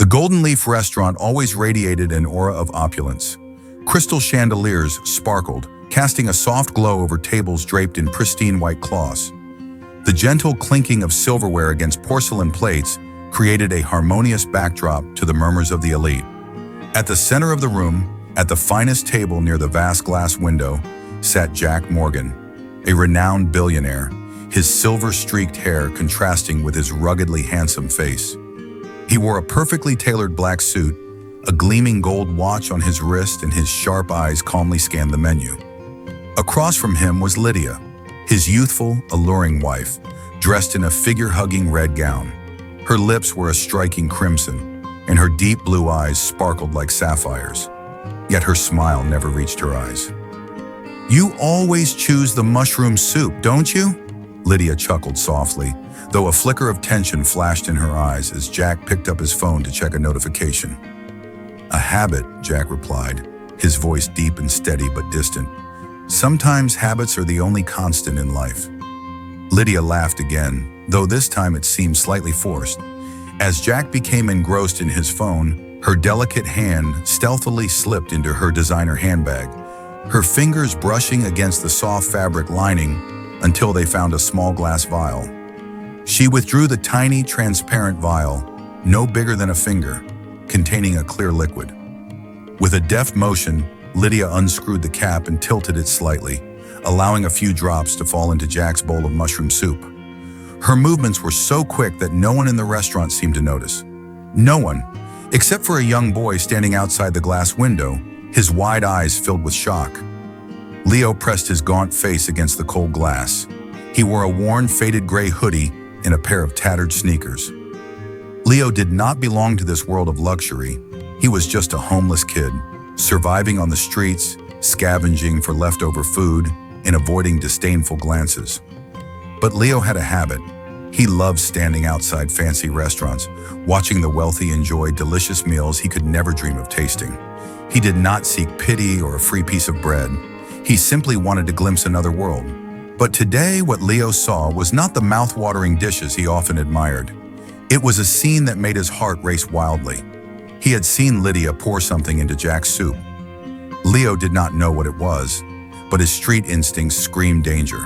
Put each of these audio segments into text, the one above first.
Golden Leaf restaurant always radiated an aura of opulence. Crystal chandeliers sparkled, casting a soft glow over tables draped in pristine white cloths. The gentle clinking of silverware against porcelain plates created a harmonious backdrop to the murmurs of the elite. At the center of the room, at the finest table near the vast glass window, sat Jack Morgan, a renowned billionaire, his silver-streaked hair contrasting with his ruggedly handsome face. He wore a perfectly tailored black suit, a gleaming gold watch on his wrist, and his sharp eyes calmly scanned the menu. Across from him was Lydia, his youthful, alluring wife, dressed in a figure-hugging red gown. Her lips were a striking crimson, and her deep blue eyes sparkled like sapphires. Yet her smile never reached her eyes. "You always choose the mushroom soup, don't you?" Lydia chuckled softly, though a flicker of tension flashed in her eyes as Jack picked up his phone to check a notification. "A habit," Jack replied, his voice deep and steady but distant. "Sometimes habits are the only constant in life." Lydia laughed again, though this time it seemed slightly forced. As Jack became engrossed in his phone, her delicate hand stealthily slipped into her designer handbag, her fingers brushing against the soft fabric lining until they found a small glass vial. She withdrew the tiny, transparent vial, no bigger than a finger, containing a clear liquid. With a deft motion, Lydia unscrewed the cap and tilted it slightly, allowing a few drops to fall into Jack's bowl of mushroom soup. Her movements were so quick that no one in the restaurant seemed to notice. No one, except for a young boy standing outside the glass window, his wide eyes filled with shock. Leo pressed his gaunt face against the cold glass. He wore a worn, faded gray hoodie and a pair of tattered sneakers. Leo did not belong to this world of luxury. He was just a homeless kid, surviving on the streets, scavenging for leftover food, and avoiding disdainful glances. But Leo had a habit. He loved standing outside fancy restaurants, watching the wealthy enjoy delicious meals he could never dream of tasting. He did not seek pity or a free piece of bread. He simply wanted to glimpse another world. But today, what Leo saw was not the mouth-watering dishes he often admired. It was a scene that made his heart race wildly. He had seen Lydia pour something into Jack's soup. Leo did not know what it was, but his street instincts screamed danger.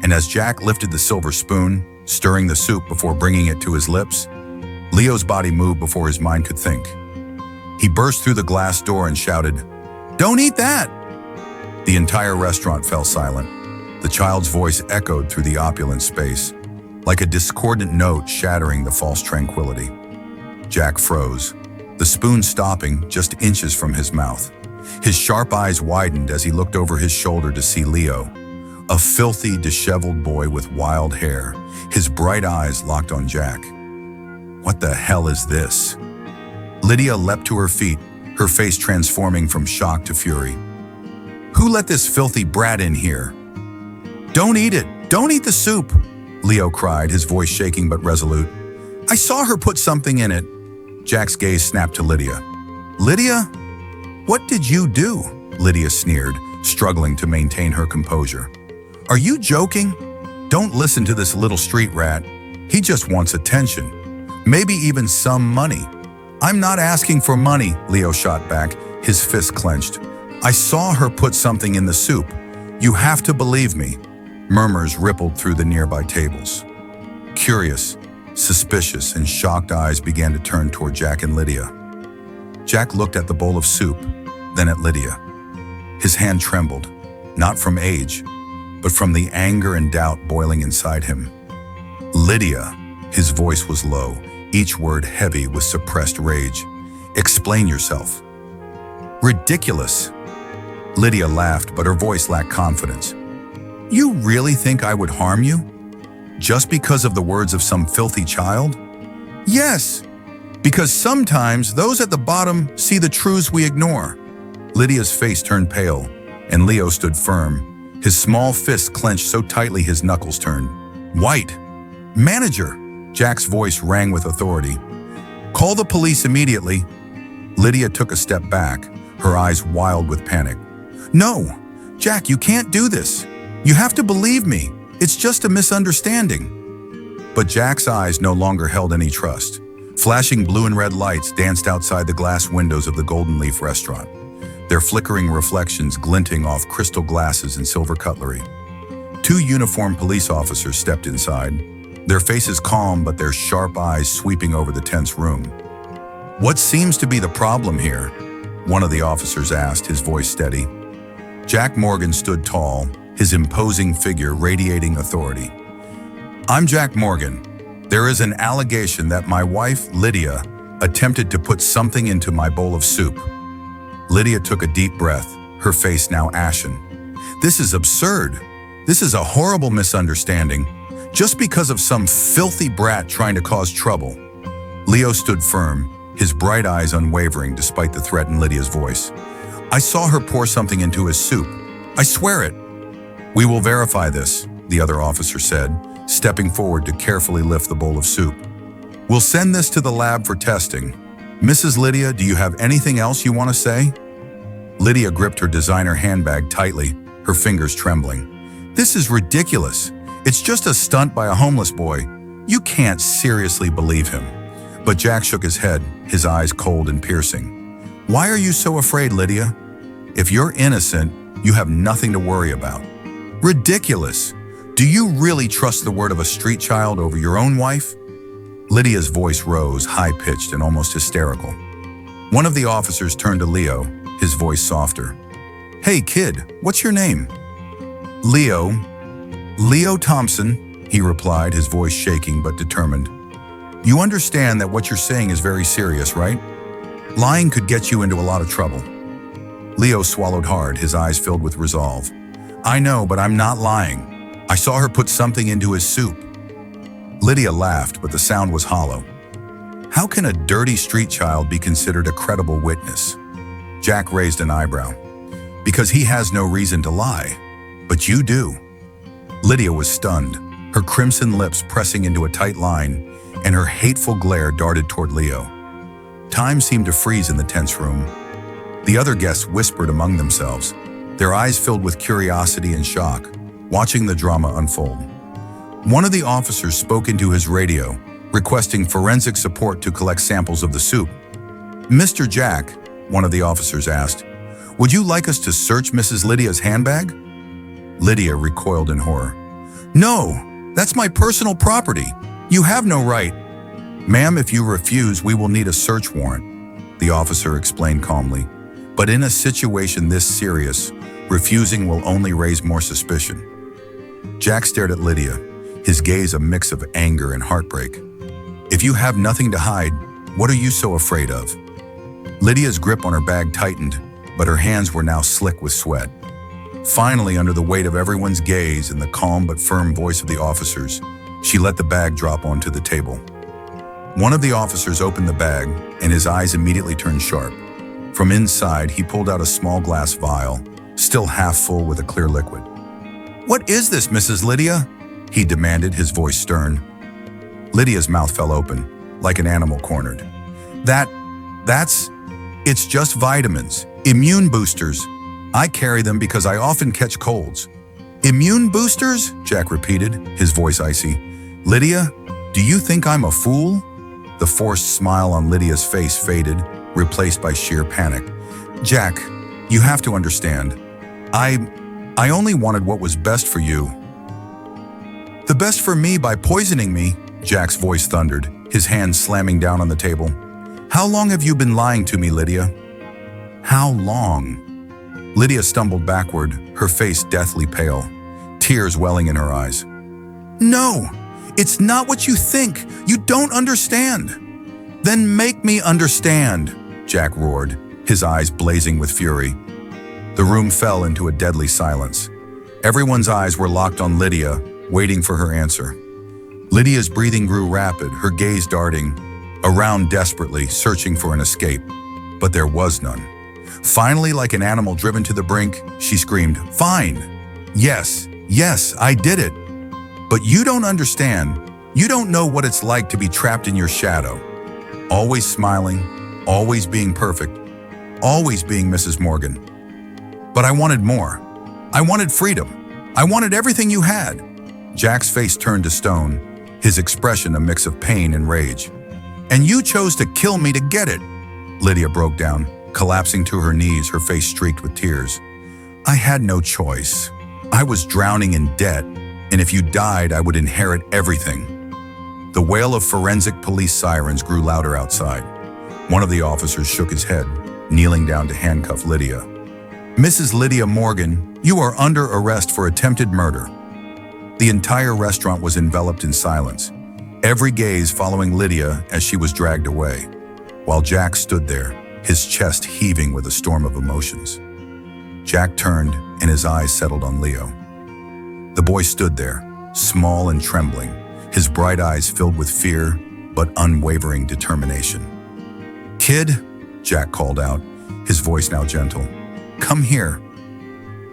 And as Jack lifted the silver spoon, stirring the soup before bringing it to his lips, Leo's body moved before his mind could think. He burst through the glass door and shouted, "Don't eat that!" The entire restaurant fell silent. The child's voice echoed through the opulent space, like a discordant note shattering the false tranquility. Jack froze, the spoon stopping just inches from his mouth. His sharp eyes widened as he looked over his shoulder to see Leo, a filthy, disheveled boy with wild hair, his bright eyes locked on Jack. "What the hell is this?" Lydia leapt to her feet, her face transforming from shock to fury. "Who let this filthy brat in here?" "Don't eat it! Don't eat the soup!" Leo cried, his voice shaking but resolute. "I saw her put something in it." Jack's gaze snapped to Lydia. "Lydia? What did you do?" Lydia sneered, struggling to maintain her composure. "Are you joking? Don't listen to this little street rat. He just wants attention. Maybe even some money." "I'm not asking for money," Leo shot back, his fist clenched. "I saw her put something in the soup. You have to believe me." Murmurs rippled through the nearby tables. Curious, suspicious, and shocked eyes began to turn toward Jack and Lydia. Jack looked at the bowl of soup, then at Lydia. His hand trembled, not from age, but from the anger and doubt boiling inside him. "Lydia," his voice was low, each word heavy with suppressed rage. "Explain yourself." "Ridiculous." Lydia laughed, but her voice lacked confidence. "You really think I would harm you? Just because of the words of some filthy child?" "Yes, because sometimes those at the bottom see the truths we ignore." Lydia's face turned pale, and Leo stood firm, his small fist clenched so tightly his knuckles turned white. "Manager!" Jack's voice rang with authority. "Call the police immediately." Lydia took a step back, her eyes wild with panic. "No, Jack, you can't do this. You have to believe me. It's just a misunderstanding." But Jack's eyes no longer held any trust. Flashing blue and red lights danced outside the glass windows of the Golden Leaf restaurant, their flickering reflections glinting off crystal glasses and silver cutlery. Two uniformed police officers stepped inside, their faces calm but their sharp eyes sweeping over the tense room. "What seems to be the problem here?" one of the officers asked, his voice steady. Jack Morgan stood tall, his imposing figure radiating authority. "I'm Jack Morgan. There is an allegation that my wife, Lydia, attempted to put something into my bowl of soup." Lydia took a deep breath, her face now ashen. "This is absurd. This is a horrible misunderstanding, just because of some filthy brat trying to cause trouble." Leo stood firm, his bright eyes unwavering despite the threat in Lydia's voice. "I saw her pour something into his soup. I swear it." "We will verify this," the other officer said, stepping forward to carefully lift the bowl of soup. "We'll send this to the lab for testing. Mrs. Lydia, do you have anything else you want to say?" Lydia gripped her designer handbag tightly, her fingers trembling. "This is ridiculous. It's just a stunt by a homeless boy. You can't seriously believe him." But Jack shook his head, his eyes cold and piercing. "Why are you so afraid, Lydia? If you're innocent, you have nothing to worry about." "Ridiculous. Do you really trust the word of a street child over your own wife?" Lydia's voice rose, high-pitched and almost hysterical. One of the officers turned to Leo, his voice softer. "Hey, kid, what's your name?" Leo Thompson," he replied, his voice shaking but determined. "You understand that what you're saying is very serious, right? Lying could get you into a lot of trouble." Leo swallowed hard, his eyes filled with resolve. "I know, but I'm not lying. I saw her put something into his soup." Lydia laughed, but the sound was hollow. "How can a dirty street child be considered a credible witness?" Jack raised an eyebrow. "Because he has no reason to lie. But you do." Lydia was stunned, her crimson lips pressing into a tight line, and her hateful glare darted toward Leo. Time seemed to freeze in the tense room. The other guests whispered among themselves, their eyes filled with curiosity and shock, watching the drama unfold. One of the officers spoke into his radio, requesting forensic support to collect samples of the soup. "Mr. Jack," one of the officers asked, "would you like us to search Mrs. Lydia's handbag?" Lydia recoiled in horror. "No, that's my personal property. You have no right." "Ma'am, if you refuse, we will need a search warrant," the officer explained calmly. "But in a situation this serious, refusing will only raise more suspicion." Jack stared at Lydia, his gaze a mix of anger and heartbreak. "If you have nothing to hide, what are you so afraid of?" Lydia's grip on her bag tightened, but her hands were now slick with sweat. Finally, under the weight of everyone's gaze and the calm but firm voice of the officers, she let the bag drop onto the table. One of the officers opened the bag, and his eyes immediately turned sharp. From inside, he pulled out a small glass vial, still half full with a clear liquid. "What is this, Mrs. Lydia?" he demanded, his voice stern. Lydia's mouth fell open, like an animal cornered. It's just vitamins, immune boosters. I carry them because I often catch colds." "Immune boosters?" Jack repeated, his voice icy. "Lydia, do you think I'm a fool?" The forced smile on Lydia's face faded, replaced by sheer panic. "Jack, you have to understand. I only wanted what was best for you." "The best for me by poisoning me," Jack's voice thundered, his hands slamming down on the table. "How long have you been lying to me, Lydia?" "How long?" Lydia stumbled backward, her face deathly pale, tears welling in her eyes. "No, it's not what you think. You don't understand." "Then make me understand," Jack roared, his eyes blazing with fury. The room fell into a deadly silence. Everyone's eyes were locked on Lydia, waiting for her answer. Lydia's breathing grew rapid, her gaze darting around desperately, searching for an escape. But there was none. Finally, like an animal driven to the brink, she screamed, "Fine! Yes, I did it! But you don't understand. You don't know what it's like to be trapped in your shadow. Always smiling, always being perfect, always being Mrs. Morgan. But I wanted more. I wanted freedom. I wanted everything you had." Jack's face turned to stone, his expression a mix of pain and rage. And you chose to kill me to get it. Lydia broke down, collapsing to her knees, her face streaked with tears. I had no choice. I was drowning in debt, and if you died, I would inherit everything. The wail of forensic police sirens grew louder outside. One of the officers shook his head, kneeling down to handcuff Lydia. Mrs. Lydia Morgan, you are under arrest for attempted murder. The entire restaurant was enveloped in silence, every gaze following Lydia as she was dragged away, while Jack stood there, his chest heaving with a storm of emotions. Jack turned and his eyes settled on Leo. The boy stood there, small and trembling, his bright eyes filled with fear but unwavering determination. Kid, Jack called out, his voice now gentle. Come here.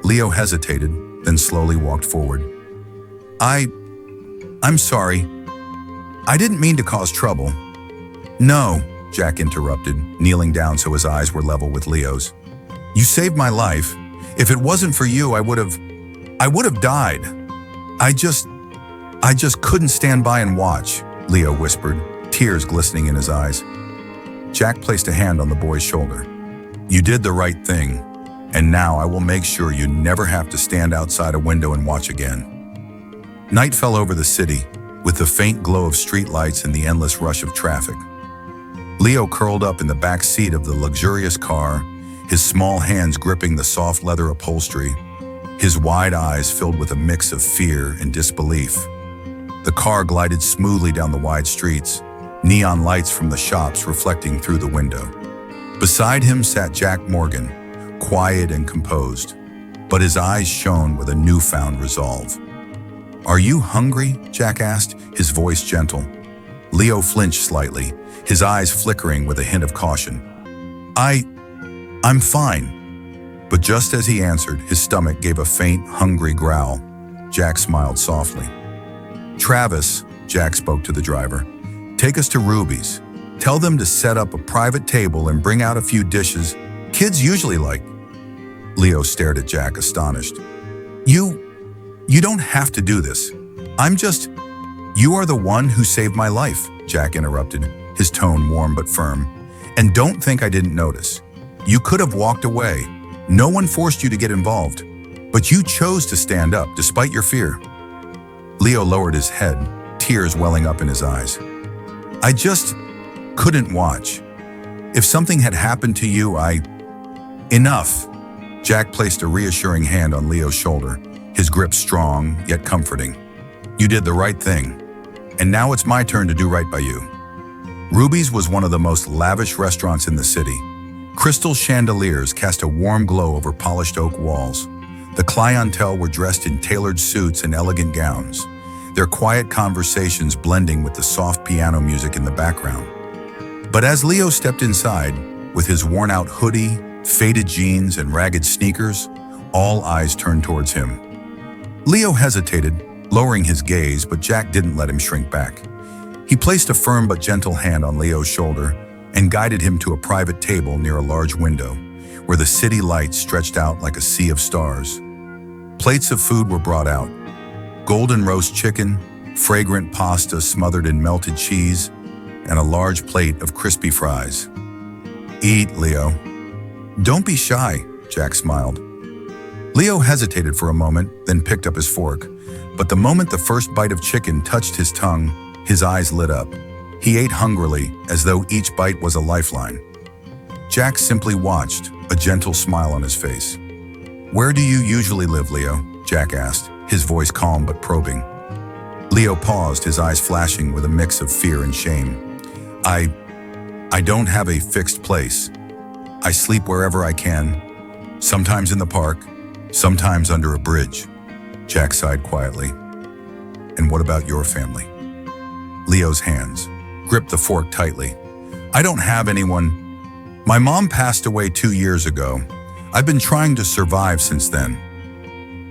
Leo hesitated, then slowly walked forward. I'm sorry. I didn't mean to cause trouble. No, Jack interrupted, kneeling down so his eyes were level with Leo's. You saved my life. If it wasn't for you, I would have died. I just couldn't stand by and watch, Leo whispered, tears glistening in his eyes. Jack placed a hand on the boy's shoulder. You did the right thing, and now I will make sure you never have to stand outside a window and watch again. Night fell over the city, with the faint glow of streetlights and the endless rush of traffic. Leo curled up in the back seat of the luxurious car, his small hands gripping the soft leather upholstery, his wide eyes filled with a mix of fear and disbelief. The car glided smoothly down the wide streets, neon lights from the shops reflecting through the window. Beside him sat Jack Morgan, quiet and composed, but his eyes shone with a newfound resolve. Are you hungry? Jack asked, his voice gentle. Leo flinched slightly, his eyes flickering with a hint of caution. I'm fine. But just as he answered, his stomach gave a faint, hungry growl. Jack smiled softly. Travis, Jack spoke to the driver, take us to Ruby's. Tell them to set up a private table and bring out a few dishes kids usually like. Leo stared at Jack, astonished. You don't have to do this. You are the one who saved my life, Jack interrupted, his tone warm but firm. And don't think I didn't notice. You could have walked away. No one forced you to get involved. But you chose to stand up despite your fear. Leo lowered his head, tears welling up in his eyes. I just couldn't watch. If something had happened to you, Enough. Jack placed a reassuring hand on Leo's shoulder, his grip strong yet comforting. You did the right thing, and now it's my turn to do right by you. Ruby's was one of the most lavish restaurants in the city. Crystal chandeliers cast a warm glow over polished oak walls. The clientele were dressed in tailored suits and elegant gowns, their quiet conversations blending with the soft piano music in the background. But as Leo stepped inside, with his worn-out hoodie, faded jeans, and ragged sneakers, all eyes turned towards him. Leo hesitated, lowering his gaze, but Jack didn't let him shrink back. He placed a firm but gentle hand on Leo's shoulder and guided him to a private table near a large window, where the city lights stretched out like a sea of stars. Plates of food were brought out. Golden roast chicken, fragrant pasta smothered in melted cheese, and a large plate of crispy fries. Eat, Leo. Don't be shy, Jack smiled. Leo hesitated for a moment, then picked up his fork. But the moment the first bite of chicken touched his tongue, his eyes lit up. He ate hungrily, as though each bite was a lifeline. Jack simply watched, a gentle smile on his face. Where do you usually live, Leo? Jack asked, his voice calm but probing. Leo paused, his eyes flashing with a mix of fear and shame. I don't have a fixed place. I sleep wherever I can, sometimes in the park, sometimes under a bridge. Jack sighed quietly. And what about your family? Leo's hands gripped the fork tightly. I don't have anyone. My mom passed away 2 years ago. I've been trying to survive since then.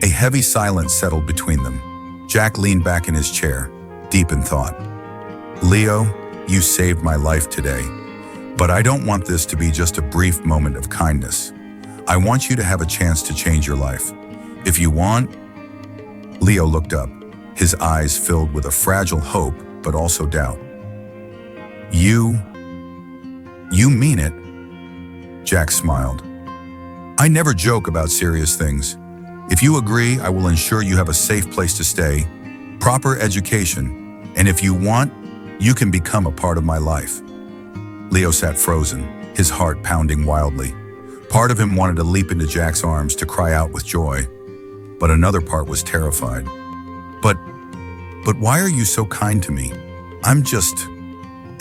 A heavy silence settled between them. Jack leaned back in his chair, deep in thought. Leo, you saved my life today. But I don't want this to be just a brief moment of kindness. I want you to have a chance to change your life. If you want... Leo looked up, his eyes filled with a fragile hope, but also doubt. You mean it? Jack smiled. I never joke about serious things. If you agree, I will ensure you have a safe place to stay, proper education, and if you want, you can become a part of my life. Leo sat frozen, his heart pounding wildly. Part of him wanted to leap into Jack's arms to cry out with joy, but another part was terrified. But why are you so kind to me? I'm just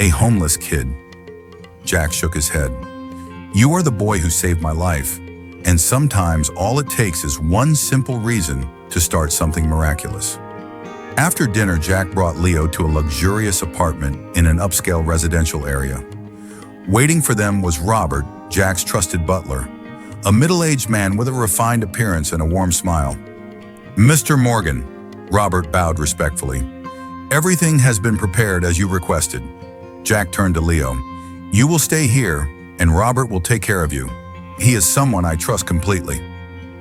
a homeless kid. Jack shook his head. You are the boy who saved my life, and sometimes all it takes is one simple reason to start something miraculous. After dinner, Jack brought Leo to a luxurious apartment in an upscale residential area. Waiting for them was Robert, Jack's trusted butler, a middle-aged man with a refined appearance and a warm smile. Mr. Morgan, Robert bowed respectfully. Everything has been prepared as you requested. Jack turned to Leo. You will stay here, and Robert will take care of you. He is someone I trust completely.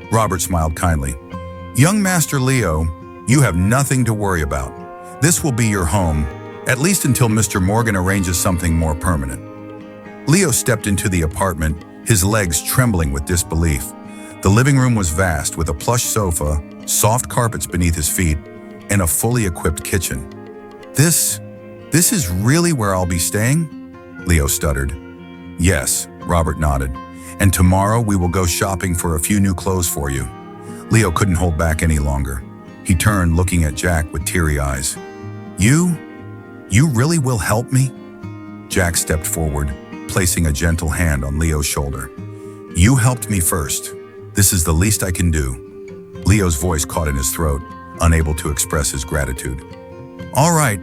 Robert smiled kindly. Young Master Leo, you have nothing to worry about. This will be your home, at least until Mr. Morgan arranges something more permanent. Leo stepped into the apartment, his legs trembling with disbelief. The living room was vast, with a plush sofa, soft carpets beneath his feet, and a fully equipped kitchen. This is really where I'll be staying? Leo stuttered. Yes, Robert nodded. And tomorrow we will go shopping for a few new clothes for you. Leo couldn't hold back any longer. He turned, looking at Jack with teary eyes. You really will help me? Jack stepped forward, placing a gentle hand on Leo's shoulder. You helped me first. This is the least I can do. Leo's voice caught in his throat, unable to express his gratitude. All right,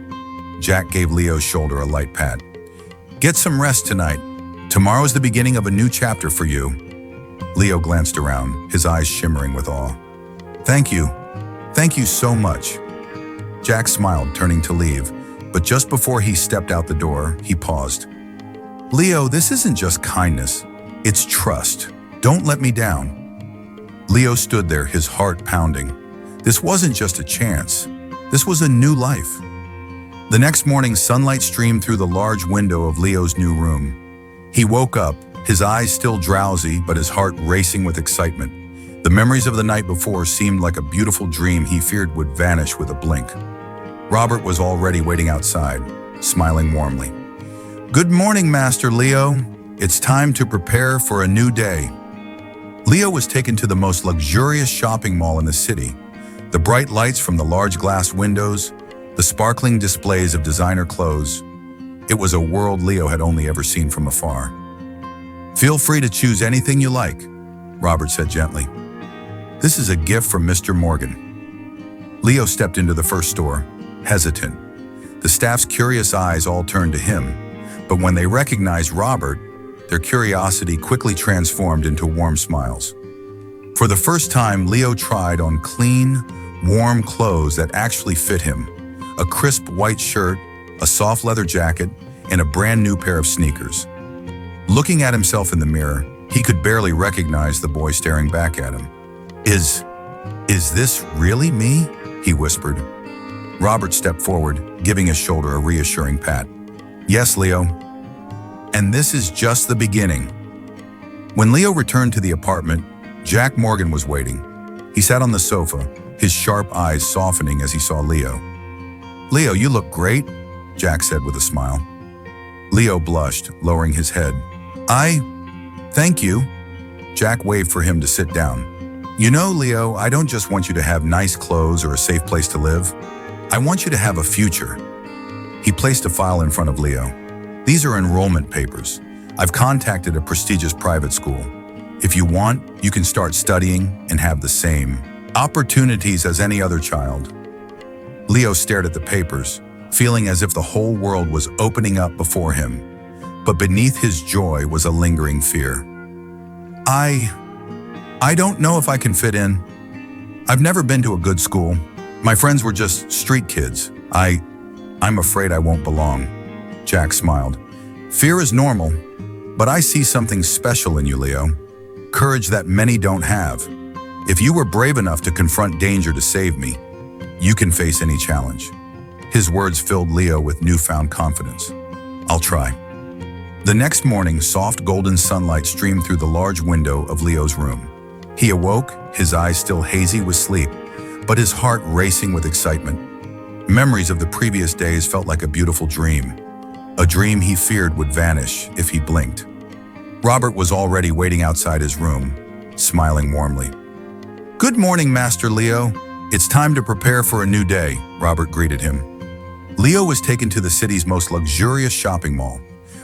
Jack gave Leo's shoulder a light pat. Get some rest tonight. Tomorrow's the beginning of a new chapter for you. Leo glanced around, his eyes shimmering with awe. Thank you. Thank you so much. Jack smiled, turning to leave, but just before he stepped out the door, he paused. Leo, this isn't just kindness. It's trust. Don't let me down. Leo stood there, his heart pounding. This wasn't just a chance. This was a new life. The next morning, sunlight streamed through the large window of Leo's new room. He woke up, his eyes still drowsy, but his heart racing with excitement. The memories of the night before seemed like a beautiful dream he feared would vanish with a blink. Robert was already waiting outside, smiling warmly. Good morning, Master Leo. It's time to prepare for a new day. Leo was taken to the most luxurious shopping mall in the city. The bright lights from the large glass windows, the sparkling displays of designer clothes. It was a world Leo had only ever seen from afar. Feel free to choose anything you like, Robert said gently. This is a gift from Mr. Morgan. Leo stepped into the first store, hesitant. The staff's curious eyes all turned to him, but when they recognized Robert, their curiosity quickly transformed into warm smiles. For the first time, Leo tried on clean, warm clothes that actually fit him. A crisp white shirt, a soft leather jacket, and a brand new pair of sneakers. Looking at himself in the mirror, he could barely recognize the boy staring back at him. Is this really me? He whispered. Robert stepped forward, giving his shoulder a reassuring pat. Yes, Leo. And this is just the beginning. When Leo returned to the apartment, Jack Morgan was waiting. He sat on the sofa, his sharp eyes softening as he saw Leo. Leo, you look great, Jack said with a smile. Leo blushed, lowering his head. Thank you. Jack waved for him to sit down. You know, Leo, I don't just want you to have nice clothes or a safe place to live. I want you to have a future. He placed a file in front of Leo. These are enrollment papers. I've contacted a prestigious private school. If you want, you can start studying and have the same opportunities as any other child. Leo stared at the papers, feeling as if the whole world was opening up before him. But beneath his joy was a lingering fear. I don't know if I can fit in. I've never been to a good school. My friends were just street kids. I'm afraid I won't belong. Jack smiled. Fear is normal, but I see something special in you, Leo. Courage that many don't have. If you were brave enough to confront danger to save me, you can face any challenge. His words filled Leo with newfound confidence. I'll try. The next morning, soft golden sunlight streamed through the large window of Leo's room. He awoke, his eyes still hazy with sleep, but his heart racing with excitement. Memories of the previous days felt like a beautiful dream, a dream he feared would vanish if he blinked. Robert was already waiting outside his room, smiling warmly. "Good morning, Master Leo. It's time to prepare for a new day," Robert greeted him. Leo was taken to the city's most luxurious shopping mall.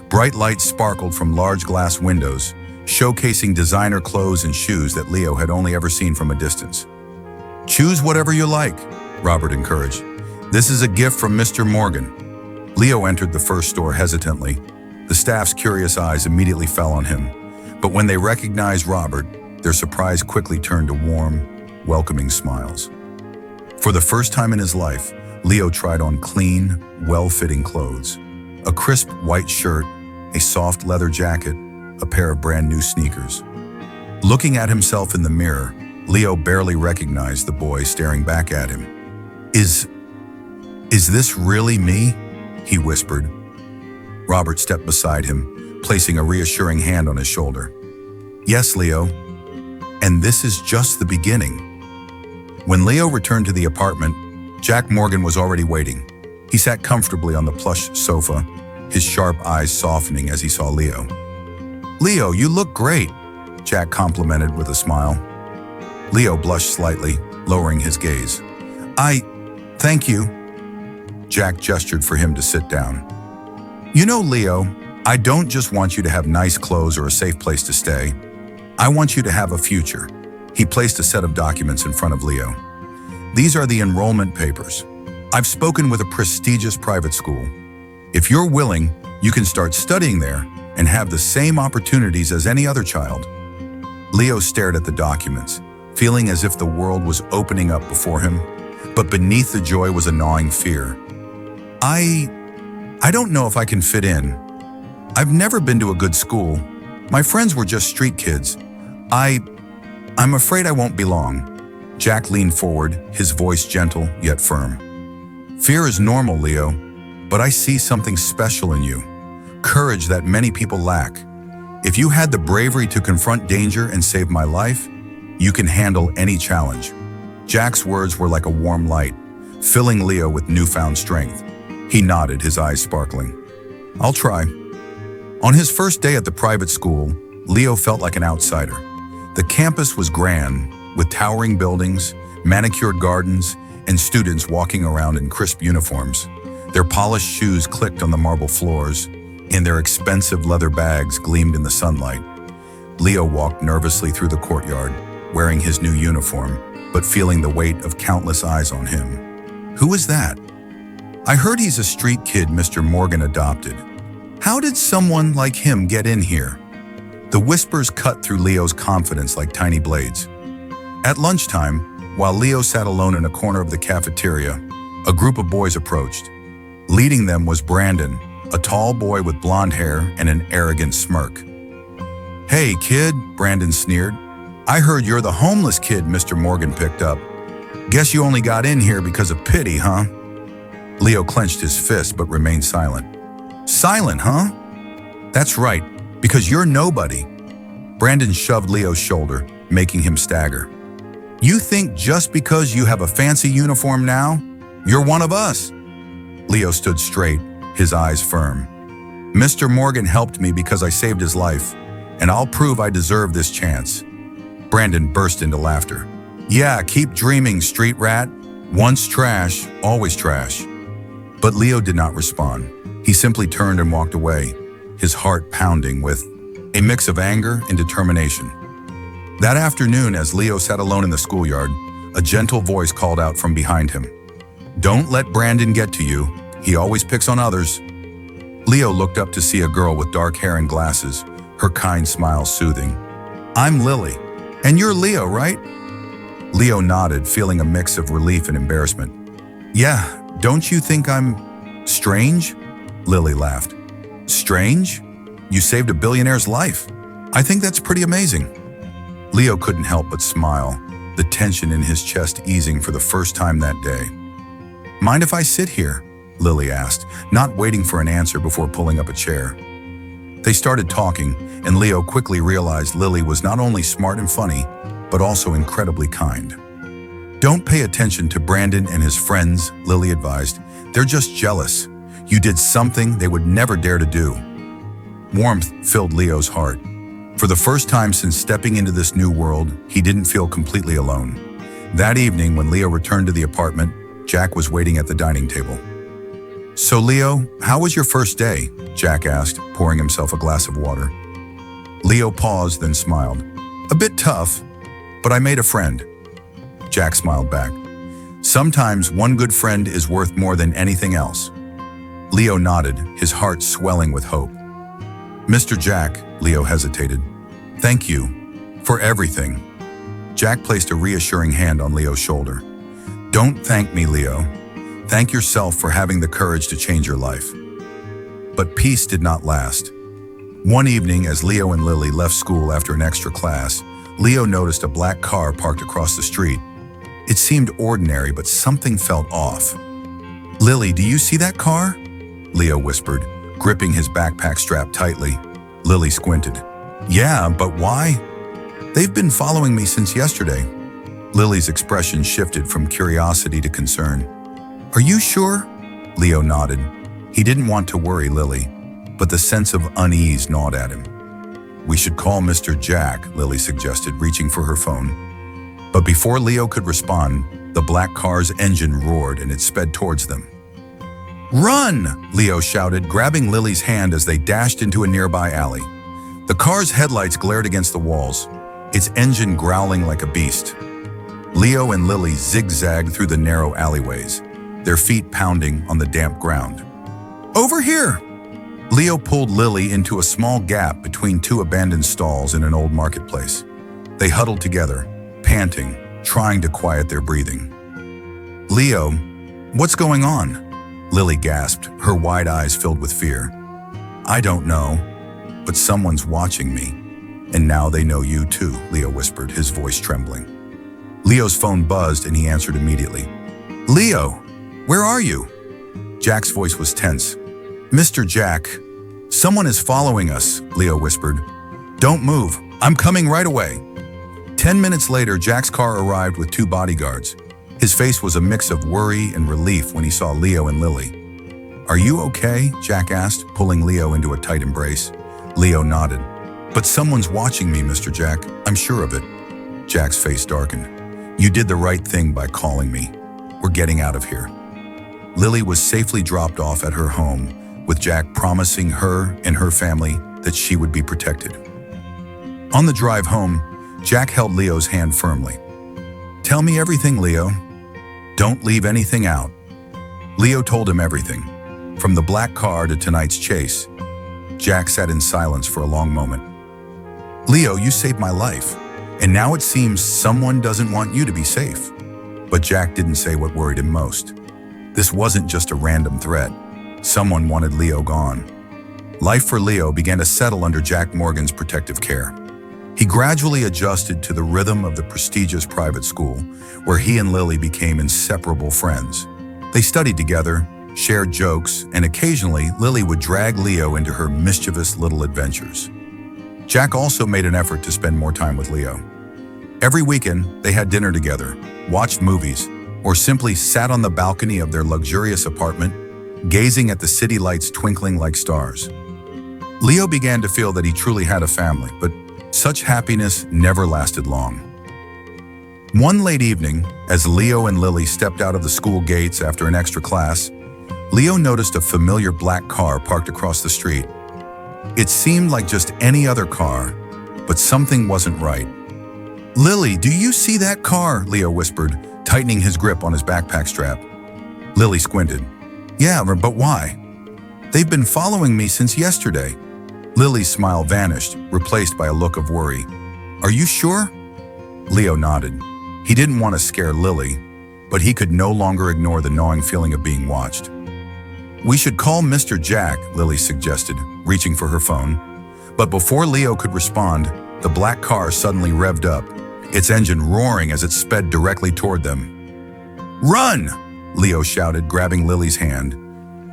Bright lights sparkled from large glass windows, showcasing designer clothes and shoes that Leo had only ever seen from a distance. "Choose whatever you like," Robert encouraged. "This is a gift from Mr. Morgan." Leo entered the first store hesitantly. The staff's curious eyes immediately fell on him, but when they recognized Robert, their surprise quickly turned to warm, welcoming smiles. For the first time in his life, Leo tried on clean, well-fitting clothes. A crisp white shirt, a soft leather jacket, a pair of brand new sneakers. Looking at himself in the mirror, Leo barely recognized the boy staring back at him. Is this really me?" he whispered. Robert stepped beside him, placing a reassuring hand on his shoulder. "Yes, Leo, and this is just the beginning." When Leo returned to the apartment, Jack Morgan was already waiting. He sat comfortably on the plush sofa, his sharp eyes softening as he saw Leo. "Leo, you look great," Jack complimented with a smile. Leo blushed slightly, lowering his gaze. Thank you." Jack gestured for him to sit down. "You know, Leo, I don't just want you to have nice clothes or a safe place to stay. I want you to have a future." He placed a set of documents in front of Leo. "These are the enrollment papers. I've spoken with a prestigious private school. If you're willing, you can start studying there and have the same opportunities as any other child." Leo stared at the documents, feeling as if the world was opening up before him, but beneath the joy was a gnawing fear. I don't know if I can fit in. I've never been to a good school. My friends were just street kids. I'm afraid I won't belong." Jack leaned forward, his voice gentle yet firm. "Fear is normal, Leo, but I see something special in you. Courage that many people lack. If you had the bravery to confront danger and save my life, you can handle any challenge." Jack's words were like a warm light, filling Leo with newfound strength. He nodded, his eyes sparkling. "I'll try." On his first day at the private school, Leo felt like an outsider. The campus was grand, with towering buildings, manicured gardens, and students walking around in crisp uniforms. Their polished shoes clicked on the marble floors, and their expensive leather bags gleamed in the sunlight. Leo walked nervously through the courtyard, wearing his new uniform, but feeling the weight of countless eyes on him. "Who is that? I heard he's a street kid Mr. Morgan adopted. How did someone like him get in here?" The whispers cut through Leo's confidence like tiny blades. At lunchtime, while Leo sat alone in a corner of the cafeteria, a group of boys approached. Leading them was Brandon, a tall boy with blonde hair and an arrogant smirk. "Hey, kid," Brandon sneered. "I heard you're the homeless kid Mr. Morgan picked up. Guess you only got in here because of pity, huh?" Leo clenched his fist but remained silent. "Silent, huh? That's right, because you're nobody." Brandon shoved Leo's shoulder, making him stagger. "You think just because you have a fancy uniform now, you're one of us?" Leo stood straight, his eyes firm. "Mr. Morgan helped me because I saved his life, and I'll prove I deserve this chance." Brandon burst into laughter. "Yeah, keep dreaming, street rat. Once trash, always trash." But Leo did not respond. He simply turned and walked away, his heart pounding with a mix of anger and determination. That afternoon, as Leo sat alone in the schoolyard, a gentle voice called out from behind him. "Don't let Brandon get to you. He always picks on others." Leo looked up to see a girl with dark hair and glasses, her kind smile soothing. "I'm Lily. And you're Leo, right?" Leo nodded, feeling a mix of relief and embarrassment. "Yeah, don't you think I'm strange?" Lily laughed. "Strange? You saved a billionaire's life. I think that's pretty amazing." Leo couldn't help but smile, the tension in his chest easing for the first time that day. "Mind if I sit here?" Lily asked, not waiting for an answer before pulling up a chair. They started talking, and Leo quickly realized Lily was not only smart and funny, but also incredibly kind. Don't pay attention to Brandon and his friends, Lily advised. They're just jealous. You did something they would never dare to do. Warmth filled Leo's heart. For the first time since stepping into this new world, he didn't feel completely alone. That evening, when Leo returned to the apartment, Jack was waiting at the dining table. "So Leo, how was your first day?" Jack asked, pouring himself a glass of water. Leo paused, then smiled. "A bit tough, but I made a friend." Jack smiled back. "Sometimes one good friend is worth more than anything else." Leo nodded, his heart swelling with hope. "Mr. Jack," Leo hesitated. "Thank you for everything." Jack placed a reassuring hand on Leo's shoulder. "Don't thank me, Leo. Thank yourself for having the courage to change your life." But peace did not last. One evening, as Leo and Lily left school after an extra class, Leo noticed a black car parked across the street. It seemed ordinary, but something felt off. "Lily, do you see that car?" Leo whispered, gripping his backpack strap tightly. Lily squinted. "Yeah, but why?" "They've been following me since yesterday." Lily's expression shifted from curiosity to concern. "Are you sure?" Leo nodded. He didn't want to worry Lily, but the sense of unease gnawed at him. "We should call Mr. Jack," Lily suggested, reaching for her phone. But before Leo could respond, the black car's engine roared and it sped towards them. "Run!" Leo shouted, grabbing Lily's hand as they dashed into a nearby alley. The car's headlights glared against the walls, its engine growling like a beast. Leo and Lily zigzagged through the narrow alleyways, their feet pounding on the damp ground. "Over here!" Leo pulled Lily into a small gap between two abandoned stalls in an old marketplace. They huddled together, panting, trying to quiet their breathing. "Leo, what's going on?" Lily gasped, her wide eyes filled with fear. "I don't know, but someone's watching me. And now they know you too," Leo whispered, his voice trembling. Leo's phone buzzed and he answered immediately. "Leo, where are you?" Jack's voice was tense. "Mr. Jack, someone is following us," Leo whispered. "Don't move, I'm coming right away." 10 minutes later, Jack's car arrived with two bodyguards. His face was a mix of worry and relief when he saw Leo and Lily. "Are you okay?" Jack asked, pulling Leo into a tight embrace. Leo nodded. "But someone's watching me, Mr. Jack. I'm sure of it." Jack's face darkened. "You did the right thing by calling me. We're getting out of here." Lily was safely dropped off at her home, with Jack promising her and her family that she would be protected. On the drive home, Jack held Leo's hand firmly. "Tell me everything, Leo. Don't leave anything out." Leo told him everything, from the black car to tonight's chase. Jack sat in silence for a long moment. "Leo, you saved my life, and now it seems someone doesn't want you to be safe." But Jack didn't say what worried him most. This wasn't just a random threat. Someone wanted Leo gone. Life for Leo began to settle under Jack Morgan's protective care. He gradually adjusted to the rhythm of the prestigious private school, where he and Lily became inseparable friends. They studied together, shared jokes, and occasionally Lily would drag Leo into her mischievous little adventures. Jack also made an effort to spend more time with Leo. Every weekend, they had dinner together, watched movies, or simply sat on the balcony of their luxurious apartment, gazing at the city lights twinkling like stars. Leo began to feel that he truly had a family, but such happiness never lasted long. One late evening, as Leo and Lily stepped out of the school gates after an extra class, Leo noticed a familiar black car parked across the street. It seemed like just any other car, but something wasn't right. "Lily, do you see that car?" Leo whispered, tightening his grip on his backpack strap. Lily squinted. "Yeah, but why?" "They've been following me since yesterday." Lily's smile vanished, replaced by a look of worry. "Are you sure?" Leo nodded. He didn't want to scare Lily, but he could no longer ignore the gnawing feeling of being watched. "We should call Mr. Jack," Lily suggested, reaching for her phone. But before Leo could respond, the black car suddenly revved up, its engine roaring as it sped directly toward them. "Run!" Leo shouted, grabbing Lily's hand.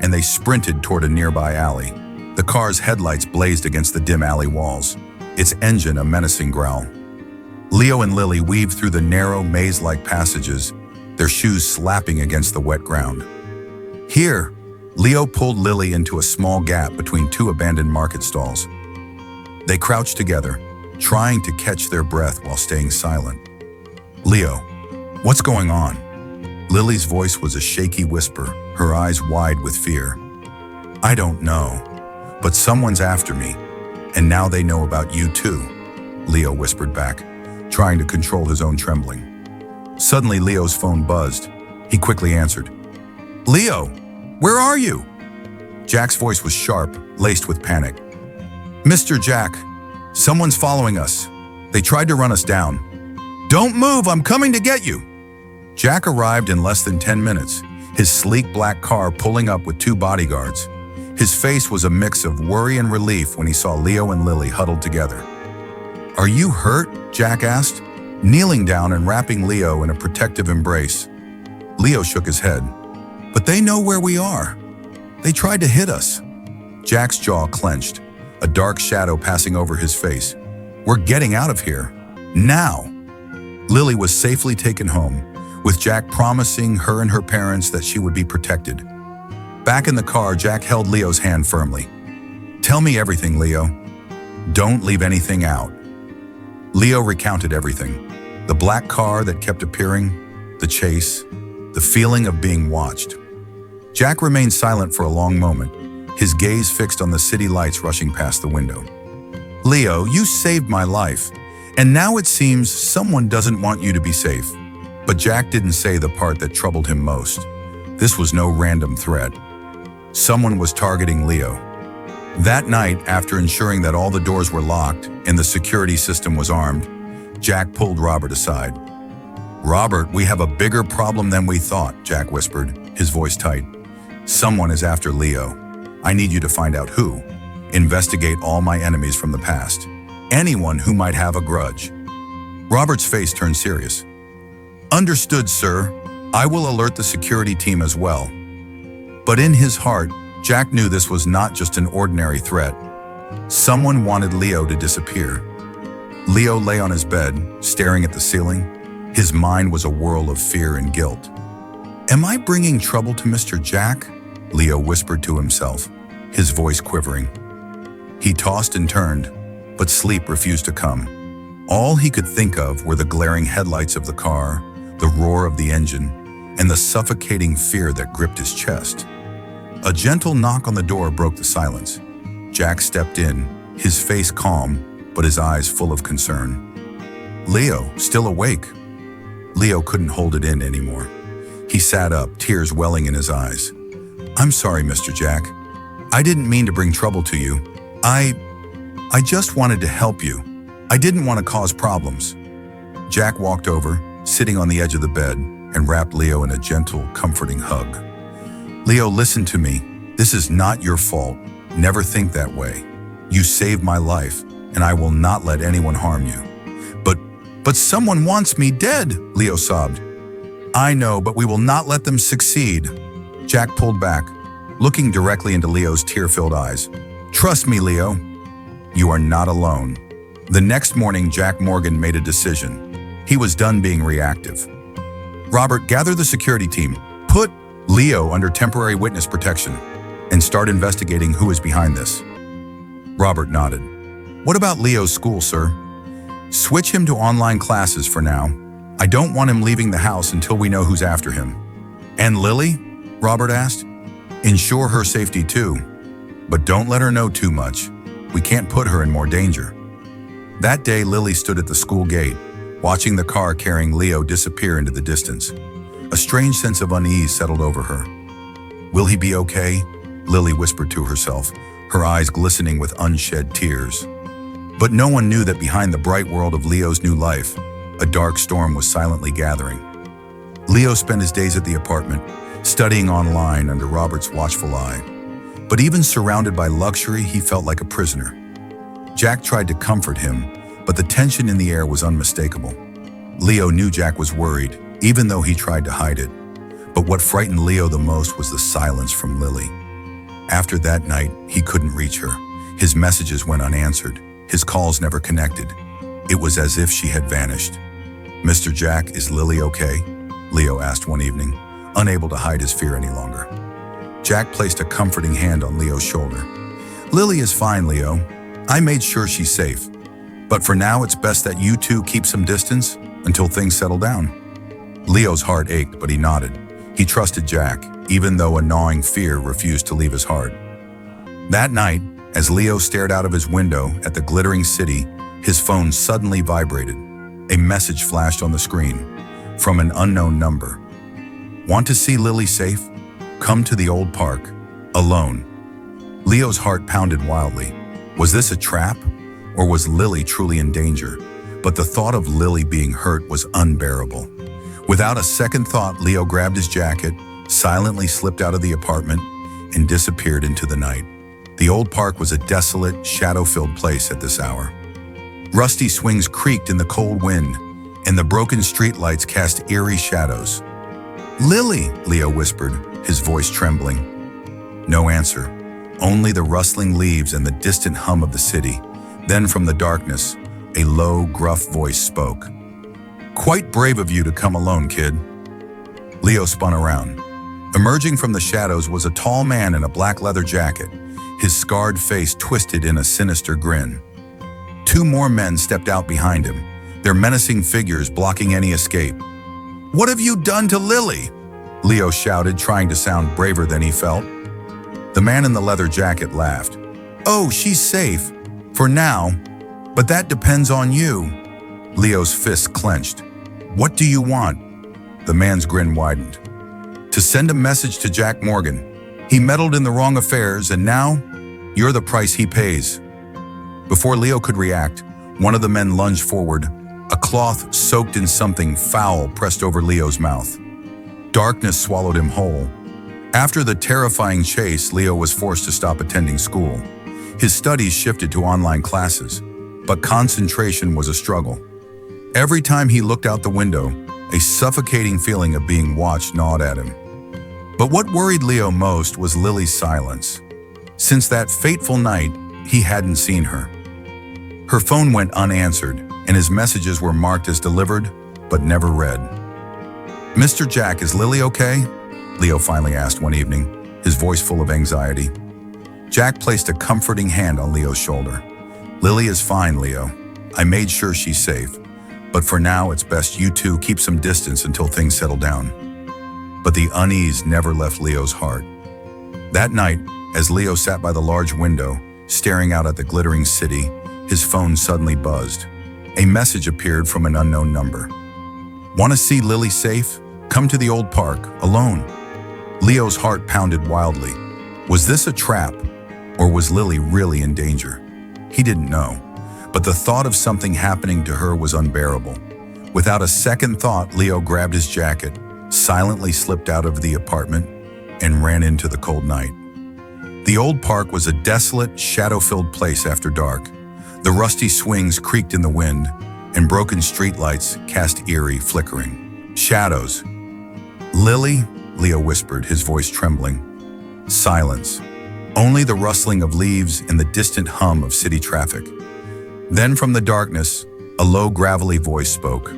and they sprinted toward a nearby alley. The car's headlights blazed against the dim alley walls, its engine a menacing growl. Leo and Lily weaved through the narrow, maze-like passages, their shoes slapping against the wet ground. Here, Leo pulled Lily into a small gap between two abandoned market stalls. They crouched together, trying to catch their breath while staying silent. "Leo, what's going on?" Lily's voice was a shaky whisper, her eyes wide with fear. "I don't know, but someone's after me, and now they know about you too," Leo whispered back, trying to control his own trembling. Suddenly, Leo's phone buzzed. He quickly answered. "Leo, where are you?" Jack's voice was sharp, laced with panic. "Mr. Jack, someone's following us. They tried to run us down." "Don't move, I'm coming to get you." Jack arrived in less than 10 minutes, his sleek black car pulling up with two bodyguards. His face was a mix of worry and relief when he saw Leo and Lily huddled together. "Are you hurt?" Jack asked, kneeling down and wrapping Leo in a protective embrace. Leo shook his head. "But they know where we are. They tried to hit us." Jack's jaw clenched, a dark shadow passing over his face. "We're getting out of here. Now." Lily was safely taken home, with Jack promising her and her parents that she would be protected. Back in the car, Jack held Leo's hand firmly. "Tell me everything, Leo. Don't leave anything out." Leo recounted everything. The black car that kept appearing, the chase, the feeling of being watched. Jack remained silent for a long moment, his gaze fixed on the city lights rushing past the window. "Leo, you saved my life, and now it seems someone doesn't want you to be safe." But Jack didn't say the part that troubled him most. This was no random threat. Someone was targeting Leo. That night, after ensuring that all the doors were locked and the security system was armed, Jack pulled Robert aside. "Robert, we have a bigger problem than we thought," Jack whispered, his voice tight. "Someone is after Leo. I need you to find out who. Investigate all my enemies from the past. Anyone who might have a grudge." Robert's face turned serious. "Understood, sir. I will alert the security team as well." But in his heart, Jack knew this was not just an ordinary threat. Someone wanted Leo to disappear. Leo lay on his bed, staring at the ceiling. His mind was a whirl of fear and guilt. "Am I bringing trouble to Mr. Jack?" Leo whispered to himself, his voice quivering. He tossed and turned, but sleep refused to come. All he could think of were the glaring headlights of the car, the roar of the engine, and the suffocating fear that gripped his chest. A gentle knock on the door broke the silence. Jack stepped in, his face calm, but his eyes full of concern. "Leo, still awake?" Leo couldn't hold it in anymore. He sat up, tears welling in his eyes. "I'm sorry, Mr. Jack. I didn't mean to bring trouble to you. I just wanted to help you. I didn't want to cause problems." Jack walked over, sitting on the edge of the bed, and wrapped Leo in a gentle, comforting hug. "Leo, listen to me. This is not your fault. Never think that way. You saved my life, and I will not let anyone harm you." But someone wants me dead," Leo sobbed. "I know, but we will not let them succeed." Jack pulled back, looking directly into Leo's tear-filled eyes. "Trust me, Leo. You are not alone." The next morning, Jack Morgan made a decision. He was done being reactive. "Robert, gather the security team. Put Leo under temporary witness protection and start investigating who is behind this." Robert nodded. "What about Leo's school, sir?" "Switch him to online classes for now. I don't want him leaving the house until we know who's after him." "And Lily?" Robert asked. "Ensure her safety too, but don't let her know too much. We can't put her in more danger." That day, Lily stood at the school gate, watching the car carrying Leo disappear into the distance. A strange sense of unease settled over her. "Will he be okay?" Lily whispered to herself, her eyes glistening with unshed tears. But no one knew that behind the bright world of Leo's new life, a dark storm was silently gathering. Leo spent his days at the apartment, studying online under Robert's watchful eye. But even surrounded by luxury, he felt like a prisoner. Jack tried to comfort him, but the tension in the air was unmistakable. Leo knew Jack was worried, even though he tried to hide it. But what frightened Leo the most was the silence from Lily. After that night, he couldn't reach her. His messages went unanswered. His calls never connected. It was as if she had vanished. "Mr. Jack, is Lily okay?" Leo asked one evening, unable to hide his fear any longer. Jack placed a comforting hand on Leo's shoulder. "Lily is fine, Leo. I made sure she's safe. But for now, it's best that you two keep some distance until things settle down." Leo's heart ached, but he nodded. He trusted Jack, even though a gnawing fear refused to leave his heart. That night, as Leo stared out of his window at the glittering city, his phone suddenly vibrated. A message flashed on the screen from an unknown number. "Want to see Lily safe? Come to the old park, alone." Leo's heart pounded wildly. Was this a trap? Or was Lily truly in danger? But the thought of Lily being hurt was unbearable. Without a second thought, Leo grabbed his jacket, silently slipped out of the apartment, and disappeared into the night. The old park was a desolate, shadow-filled place at this hour. Rusty swings creaked in the cold wind, and the broken streetlights cast eerie shadows. "Lily," Leo whispered, his voice trembling. No answer, only the rustling leaves and the distant hum of the city. Then from the darkness, a low, gruff voice spoke. "Quite brave of you to come alone, kid." Leo spun around. Emerging from the shadows was a tall man in a black leather jacket, his scarred face twisted in a sinister grin. Two more men stepped out behind him, their menacing figures blocking any escape. "What have you done to Lily?" Leo shouted, trying to sound braver than he felt. The man in the leather jacket laughed. "Oh, she's safe. For now. But that depends on you." Leo's fists clenched. "What do you want?" The man's grin widened. "To send a message to Jack Morgan. He meddled in the wrong affairs, and now you're the price he pays." Before Leo could react, one of the men lunged forward, a cloth soaked in something foul pressed over Leo's mouth. Darkness swallowed him whole. After the terrifying chase, Leo was forced to stop attending school. His studies shifted to online classes, but concentration was a struggle. Every time he looked out the window, a suffocating feeling of being watched gnawed at him. But what worried Leo most was Lily's silence. Since that fateful night, he hadn't seen her. Her phone went unanswered, and his messages were marked as delivered, but never read. "Mr. Jack, is Lily okay?" Leo finally asked one evening, his voice full of anxiety. Jack placed a comforting hand on Leo's shoulder. "Lily is fine, Leo. I made sure she's safe. But for now, it's best you two keep some distance until things settle down." But the unease never left Leo's heart. That night, as Leo sat by the large window, staring out at the glittering city, his phone suddenly buzzed. A message appeared from an unknown number. "Want to see Lily safe? Come to the old park, alone." Leo's heart pounded wildly. Was this a trap? Or was Lily really in danger? He didn't know, but the thought of something happening to her was unbearable. Without a second thought, Leo grabbed his jacket, silently slipped out of the apartment, and ran into the cold night. The old park was a desolate, shadow-filled place after dark. The rusty swings creaked in the wind, and broken streetlights cast eerie, flickering shadows. "Lily?" Leo whispered, his voice trembling. Silence. Only the rustling of leaves and the distant hum of city traffic. Then from the darkness, a low, gravelly voice spoke.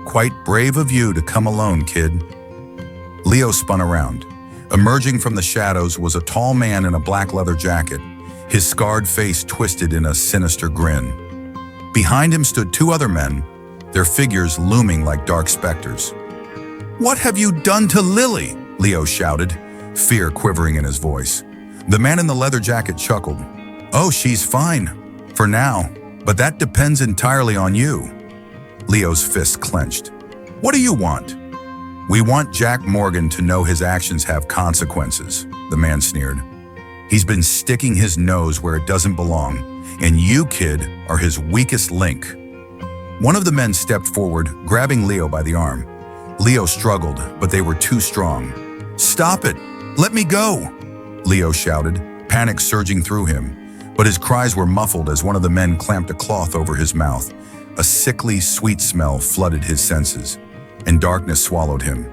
"Quite brave of you to come alone, kid." Leo spun around. Emerging from the shadows was a tall man in a black leather jacket, his scarred face twisted in a sinister grin. Behind him stood two other men, their figures looming like dark specters. "What have you done to Lily?" Leo shouted, fear quivering in his voice. The man in the leather jacket chuckled. "Oh, she's fine. For now. But that depends entirely on you." Leo's fists clenched. "What do you want?" "We want Jack Morgan to know his actions have consequences," the man sneered. "He's been sticking his nose where it doesn't belong, and you, kid, are his weakest link." One of the men stepped forward, grabbing Leo by the arm. Leo struggled, but they were too strong. "Stop it! Let me go!" Leo shouted, panic surging through him. But his cries were muffled as one of the men clamped a cloth over his mouth. A sickly, sweet smell flooded his senses, and darkness swallowed him.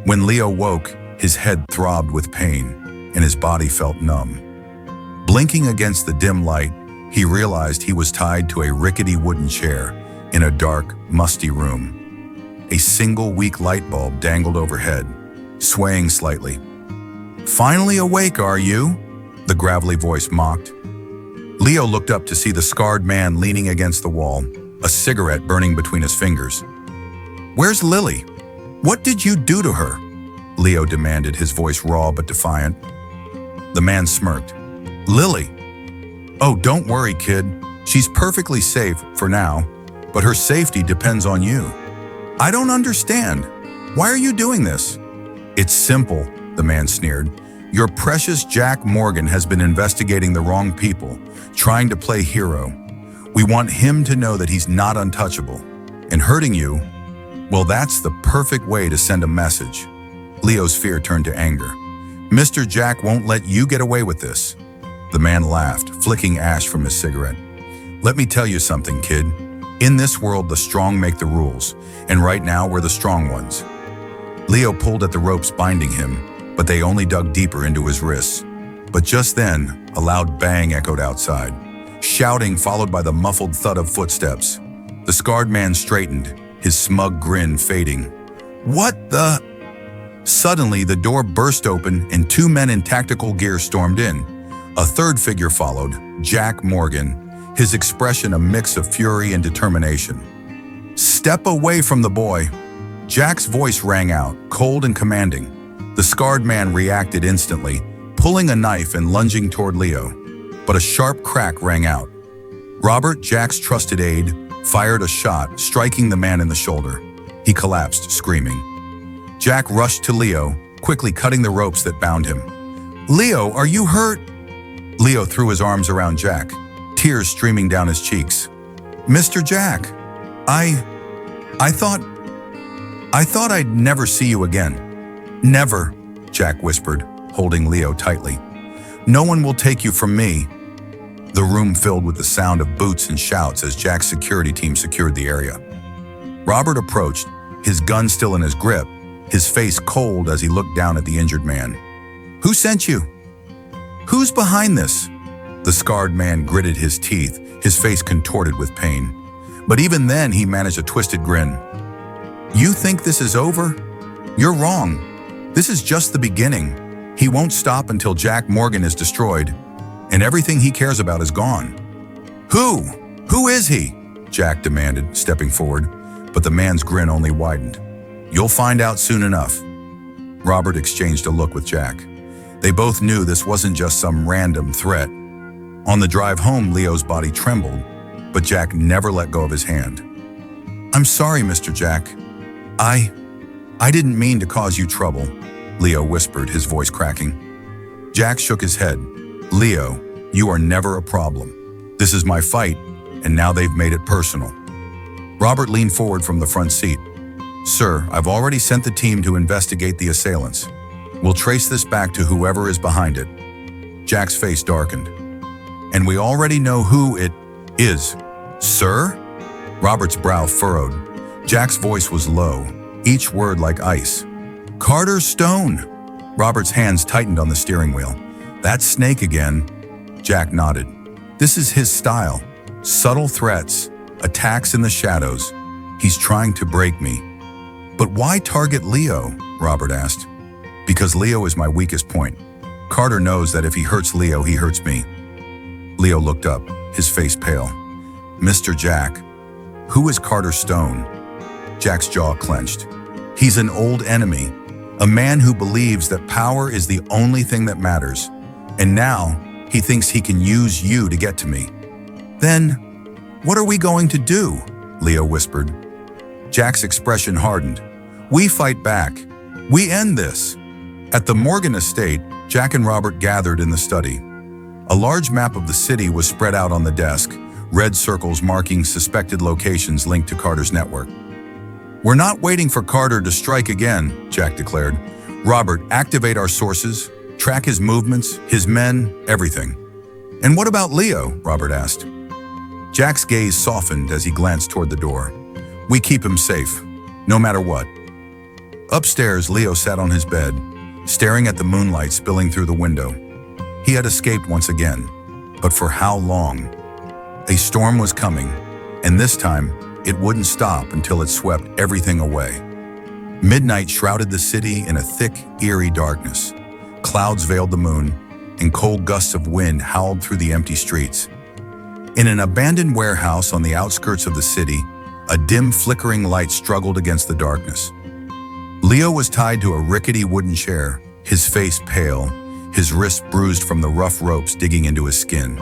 When Leo woke, his head throbbed with pain, and his body felt numb. Blinking against the dim light, he realized he was tied to a rickety wooden chair in a dark, musty room. A single weak light bulb dangled overhead, swaying slightly. "Finally awake, are you?" the gravelly voice mocked. Leo looked up to see the scarred man leaning against the wall, a cigarette burning between his fingers. "Where's Lily? What did you do to her?" Leo demanded, his voice raw but defiant. The man smirked. "Lily? Oh, don't worry, kid. She's perfectly safe for now, but her safety depends on you." "I don't understand. Why are you doing this?" "It's simple," the man sneered. "Your precious Jack Morgan has been investigating the wrong people, trying to play hero. We want him to know that he's not untouchable. And hurting you, well, that's the perfect way to send a message." Leo's fear turned to anger. "Mr. Jack won't let you get away with this." The man laughed, flicking ash from his cigarette. "Let me tell you something, kid. In this world, the strong make the rules, and right now we're the strong ones." Leo pulled at the ropes binding him, but they only dug deeper into his wrists. But just then, a loud bang echoed outside. Shouting followed by the muffled thud of footsteps. The scarred man straightened, his smug grin fading. "What the?" Suddenly, the door burst open and two men in tactical gear stormed in. A third figure followed, Jack Morgan, his expression a mix of fury and determination. "Step away from the boy." Jack's voice rang out, cold and commanding. The scarred man reacted instantly, pulling a knife and lunging toward Leo. But a sharp crack rang out. Robert, Jack's trusted aide, fired a shot, striking the man in the shoulder. He collapsed, screaming. Jack rushed to Leo, quickly cutting the ropes that bound him. "Leo, are you hurt?" Leo threw his arms around Jack, tears streaming down his cheeks. "Mr. Jack, I thought I'd never see you again." "Never," Jack whispered, holding Leo tightly. "No one will take you from me." The room filled with the sound of boots and shouts as Jack's security team secured the area. Robert approached, his gun still in his grip, his face cold as he looked down at the injured man. "Who sent you? Who's behind this?" The scarred man gritted his teeth, his face contorted with pain. But even then, he managed a twisted grin. "You think this is over? You're wrong. This is just the beginning. He won't stop until Jack Morgan is destroyed, and everything he cares about is gone." "Who? Who is he?" Jack demanded, stepping forward, but the man's grin only widened. "You'll find out soon enough." Robert exchanged a look with Jack. They both knew this wasn't just some random threat. On the drive home, Leo's body trembled, but Jack never let go of his hand. "I'm sorry, Mr. Jack. I didn't mean to cause you trouble," Leo whispered, his voice cracking. Jack shook his head. "Leo, you are never a problem. This is my fight, and now they've made it personal." Robert leaned forward from the front seat. "Sir, I've already sent the team to investigate the assailants. We'll trace this back to whoever is behind it." Jack's face darkened. "And we already know who it is." "Sir?" Robert's brow furrowed. Jack's voice was low, each word like ice. "Carter Stone." Robert's hands tightened on the steering wheel. "That snake again." Jack nodded. "This is his style. Subtle threats, attacks in the shadows. He's trying to break me." "But why target Leo?" Robert asked. "Because Leo is my weakest point. Carter knows that if he hurts Leo, he hurts me." Leo looked up, his face pale. "Mr. Jack, who is Carter Stone?" Jack's jaw clenched. "He's an old enemy, a man who believes that power is the only thing that matters. And now, he thinks he can use you to get to me." "Then, what are we going to do?" Leo whispered. Jack's expression hardened. "We fight back. We end this." At the Morgan estate, Jack and Robert gathered in the study. A large map of the city was spread out on the desk, red circles marking suspected locations linked to Carter's network. "We're not waiting for Carter to strike again," Jack declared. "Robert, activate our sources, track his movements, his men, everything." "And what about Leo?" Robert asked. Jack's gaze softened as he glanced toward the door. "We keep him safe, no matter what." Upstairs, Leo sat on his bed, staring at the moonlight spilling through the window. He had escaped once again, but for how long? A storm was coming, and this time, it wouldn't stop until it swept everything away. Midnight shrouded the city in a thick, eerie darkness. Clouds veiled the moon, and cold gusts of wind howled through the empty streets. In an abandoned warehouse on the outskirts of the city, a dim, flickering light struggled against the darkness. Leo was tied to a rickety wooden chair, his face pale, his wrists bruised from the rough ropes digging into his skin.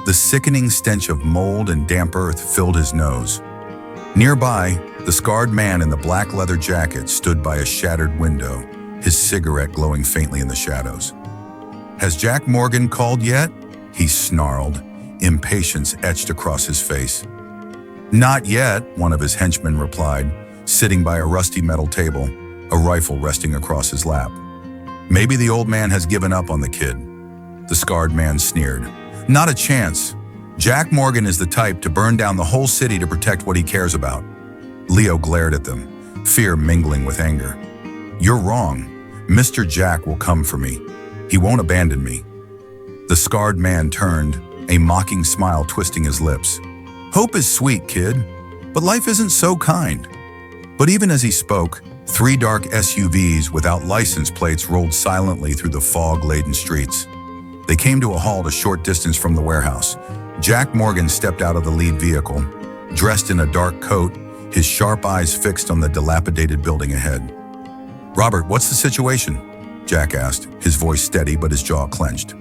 The sickening stench of mold and damp earth filled his nose. Nearby, the scarred man in the black leather jacket stood by a shattered window, his cigarette glowing faintly in the shadows. "Has Jack Morgan called yet?" he snarled, impatience etched across his face. "Not yet," one of his henchmen replied, sitting by a rusty metal table, a rifle resting across his lap. "Maybe the old man has given up on the kid." The scarred man sneered. "Not a chance. Jack Morgan is the type to burn down the whole city to protect what he cares about." Leo glared at them, fear mingling with anger. "You're wrong. Mr. Jack will come for me. He won't abandon me." The scarred man turned, a mocking smile twisting his lips. "Hope is sweet, kid, but life isn't so kind." But even as he spoke, 3 dark SUVs without license plates rolled silently through the fog-laden streets. They came to a halt a short distance from the warehouse. Jack Morgan stepped out of the lead vehicle, dressed in a dark coat, his sharp eyes fixed on the dilapidated building ahead. "Robert, what's the situation?" Jack asked, his voice steady but his jaw clenched.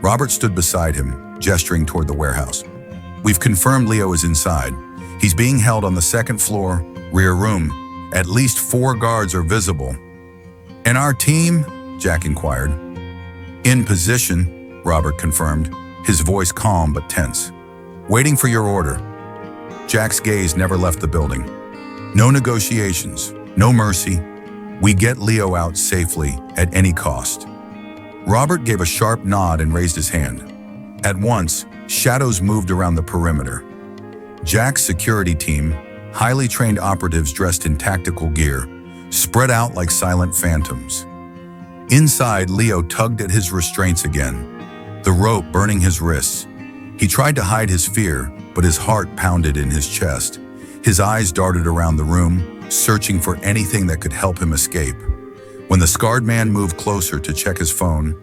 Robert stood beside him, gesturing toward the warehouse. "We've confirmed Leo is inside. He's being held on the 2nd floor, rear room. At least 4 guards are visible." "And our team?" Jack inquired. "In position," Robert confirmed, his voice calm but tense. "Waiting for your order." Jack's gaze never left the building. "No negotiations, no mercy. We get Leo out safely at any cost." Robert gave a sharp nod and raised his hand. At once, shadows moved around the perimeter. Jack's security team, highly trained operatives dressed in tactical gear, spread out like silent phantoms. Inside, Leo tugged at his restraints again, the rope burning his wrists. He tried to hide his fear, but his heart pounded in his chest. His eyes darted around the room, searching for anything that could help him escape. When the scarred man moved closer to check his phone,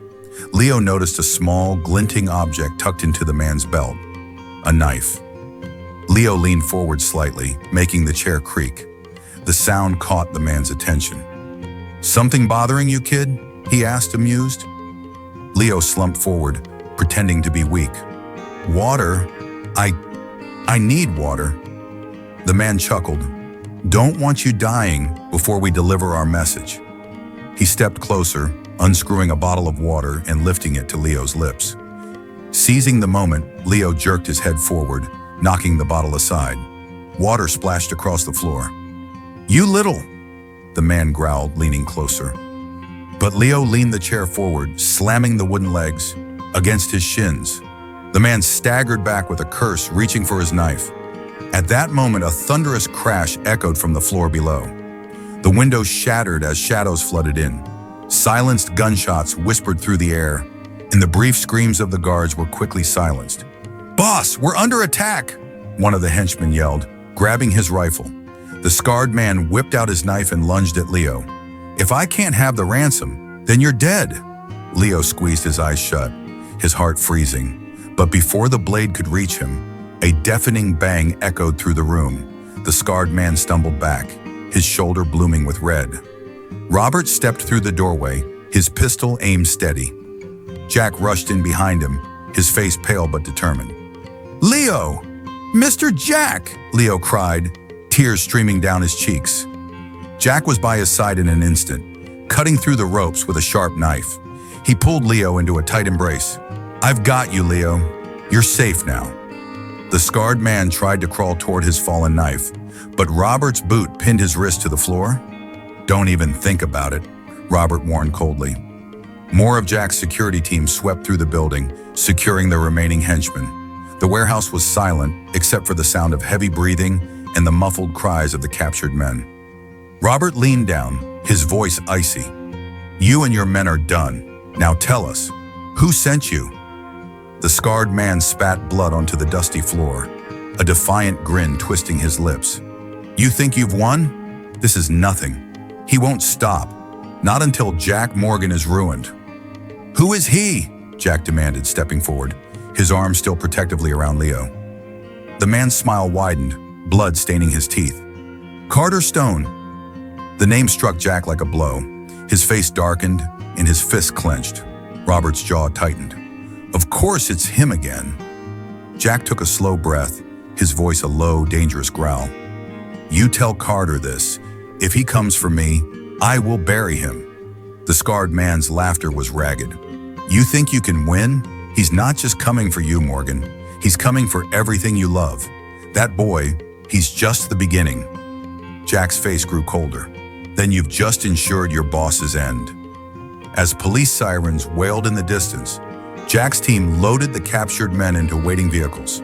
Leo noticed a small, glinting object tucked into the man's belt. A knife. Leo leaned forward slightly, making the chair creak. The sound caught the man's attention. "Something bothering you, kid?" he asked, amused. Leo slumped forward, pretending to be weak. "Water? I need water." The man chuckled. "Don't want you dying before we deliver our message." He stepped closer, unscrewing a bottle of water and lifting it to Leo's lips. Seizing the moment, Leo jerked his head forward, knocking the bottle aside. Water splashed across the floor. "You little," the man growled, leaning closer. But Leo leaned the chair forward, slamming the wooden legs against his shins. The man staggered back with a curse, reaching for his knife. At that moment, a thunderous crash echoed from the floor below. The window shattered as shadows flooded in. Silenced gunshots whispered through the air, and the brief screams of the guards were quickly silenced. "Boss, we're under attack!" one of the henchmen yelled, grabbing his rifle. The scarred man whipped out his knife and lunged at Leo. "If I can't have the ransom, then you're dead." Leo squeezed his eyes shut, his heart freezing. But before the blade could reach him, a deafening bang echoed through the room. The scarred man stumbled back, his shoulder blooming with red. Robert stepped through the doorway, his pistol aimed steady. Jack rushed in behind him, his face pale but determined. "Leo! Mr. Jack!" Leo cried, tears streaming down his cheeks. Jack was by his side in an instant, cutting through the ropes with a sharp knife. He pulled Leo into a tight embrace. "I've got you, Leo. You're safe now." The scarred man tried to crawl toward his fallen knife, but Robert's boot pinned his wrist to the floor. "Don't even think about it," Robert warned coldly. More of Jack's security team swept through the building, securing the remaining henchmen. The warehouse was silent, except for the sound of heavy breathing and the muffled cries of the captured men. Robert leaned down, his voice icy. You and your men are done. Now tell us, who sent you? The scarred man spat blood onto the dusty floor, a defiant grin twisting his lips. You think you've won? This is nothing. He won't stop. Not until Jack Morgan is ruined. Who is he? Jack demanded, stepping forward, his arm still protectively around Leo. The man's smile widened, blood staining his teeth. Carter Stone. The name struck Jack like a blow. His face darkened and his fists clenched. Robert's jaw tightened. Of course it's him again. Jack took a slow breath, his voice a low, dangerous growl. You tell Carter this. If he comes for me, I will bury him. The scarred man's laughter was ragged. You think you can win? He's not just coming for you, Morgan. He's coming for everything you love. That boy, he's just the beginning. Jack's face grew colder. Then you've just ensured your boss's end. As police sirens wailed in the distance, Jack's team loaded the captured men into waiting vehicles.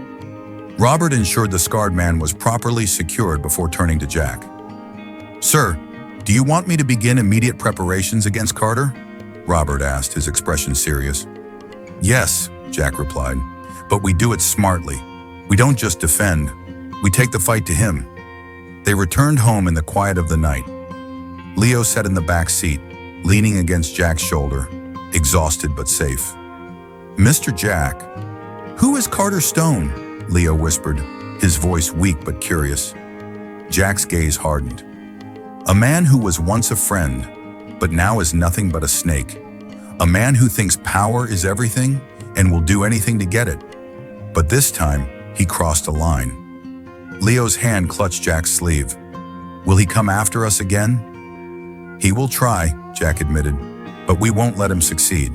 Robert ensured the scarred man was properly secured before turning to Jack. Sir, do you want me to begin immediate preparations against Carter? Robert asked, his expression serious. Yes, Jack replied, but we do it smartly. We don't just defend, we take the fight to him. They returned home in the quiet of the night. Leo sat in the back seat, leaning against Jack's shoulder, exhausted but safe. Mr. Jack, who is Carter Stone? Leo whispered, his voice weak but curious. Jack's gaze hardened. A man who was once a friend, but now is nothing but a snake. A man who thinks power is everything and will do anything to get it. But this time, he crossed a line. Leo's hand clutched Jack's sleeve. Will he come after us again? He will try, Jack admitted, but we won't let him succeed.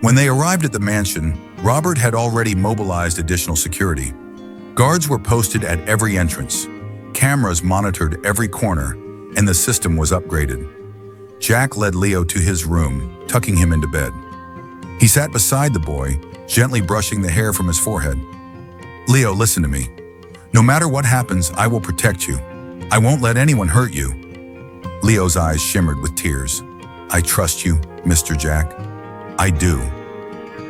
When they arrived at the mansion, Robert had already mobilized additional security. Guards were posted at every entrance. Cameras monitored every corner, and the system was upgraded. Jack led Leo to his room, tucking him into bed. He sat beside the boy, gently brushing the hair from his forehead. Leo, listen to me. No matter what happens, I will protect you. I won't let anyone hurt you. Leo's eyes shimmered with tears. I trust you, Mr. Jack. I do.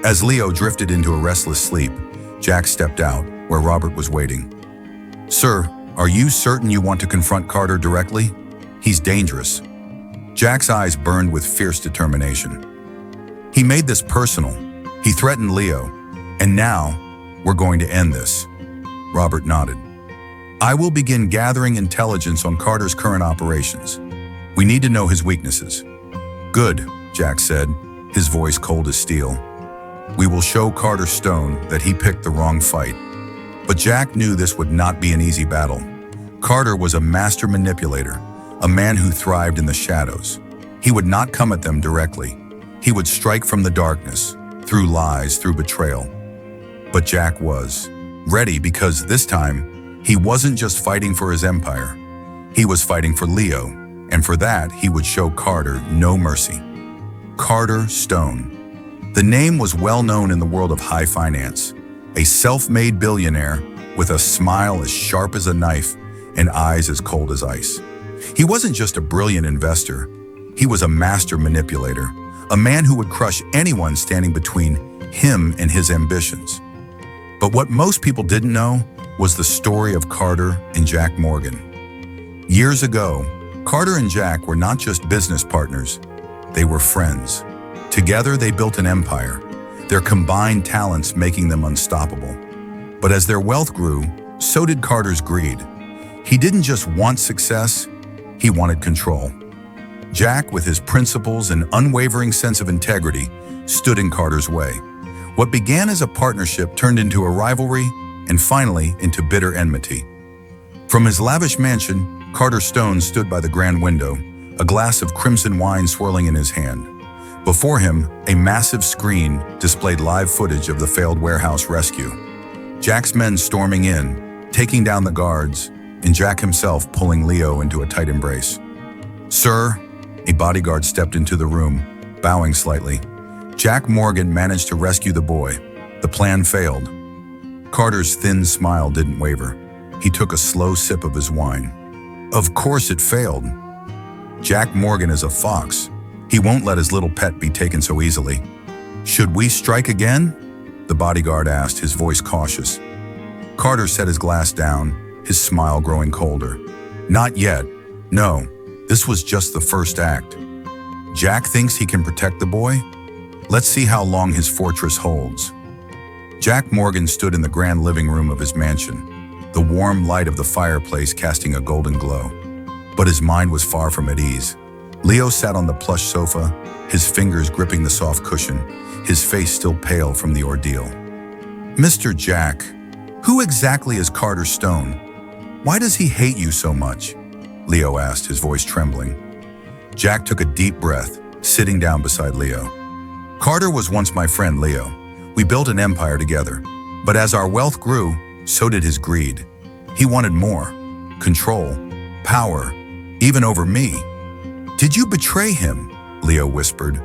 As Leo drifted into a restless sleep, Jack stepped out, where Robert was waiting. Sir, are you certain you want to confront Carter directly? He's dangerous. Jack's eyes burned with fierce determination. He made this personal. He threatened Leo. And now, we're going to end this. Robert nodded. I will begin gathering intelligence on Carter's current operations. We need to know his weaknesses. Good, Jack said, his voice cold as steel. We will show Carter Stone that he picked the wrong fight. But Jack knew this would not be an easy battle. Carter was a master manipulator, a man who thrived in the shadows. He would not come at them directly. He would strike from the darkness, through lies, through betrayal. But Jack was ready because this time, he wasn't just fighting for his empire. He was fighting for Leo, and for that, he would show Carter no mercy. Carter Stone. The name was well known in the world of high finance, a self-made billionaire with a smile as sharp as a knife and eyes as cold as ice. He wasn't just a brilliant investor, he was a master manipulator, a man who would crush anyone standing between him and his ambitions. But what most people didn't know was the story of Carter and Jack Morgan. Years ago, Carter and Jack were not just business partners, they were friends. Together they built an empire, their combined talents making them unstoppable. But as their wealth grew, so did Carter's greed. He didn't just want success, he wanted control. Jack, with his principles and unwavering sense of integrity, stood in Carter's way. What began as a partnership turned into a rivalry and finally into bitter enmity. From his lavish mansion, Carter Stone stood by the grand window, a glass of crimson wine swirling in his hand. Before him, a massive screen displayed live footage of the failed warehouse rescue. Jack's men storming in, taking down the guards, and Jack himself pulling Leo into a tight embrace. Sir, a bodyguard stepped into the room, bowing slightly. Jack Morgan managed to rescue the boy. The plan failed. Carter's thin smile didn't waver. He took a slow sip of his wine. Of course it failed. Jack Morgan is a fox. He won't let his little pet be taken so easily. Should we strike again? The bodyguard asked, his voice cautious. Carter set his glass down, his smile growing colder. Not yet. No, this was just the first act. Jack thinks he can protect the boy? Let's see how long his fortress holds. Jack Morgan stood in the grand living room of his mansion, the warm light of the fireplace casting a golden glow. But his mind was far from at ease. Leo sat on the plush sofa, his fingers gripping the soft cushion, his face still pale from the ordeal. Mr. Jack, who exactly is Carter Stone? Why does he hate you so much? Leo asked, his voice trembling. Jack took a deep breath, sitting down beside Leo. Carter was once my friend, Leo. We built an empire together. But as our wealth grew, so did his greed. He wanted more. Control. Power. Even over me. Did you betray him? Leo whispered.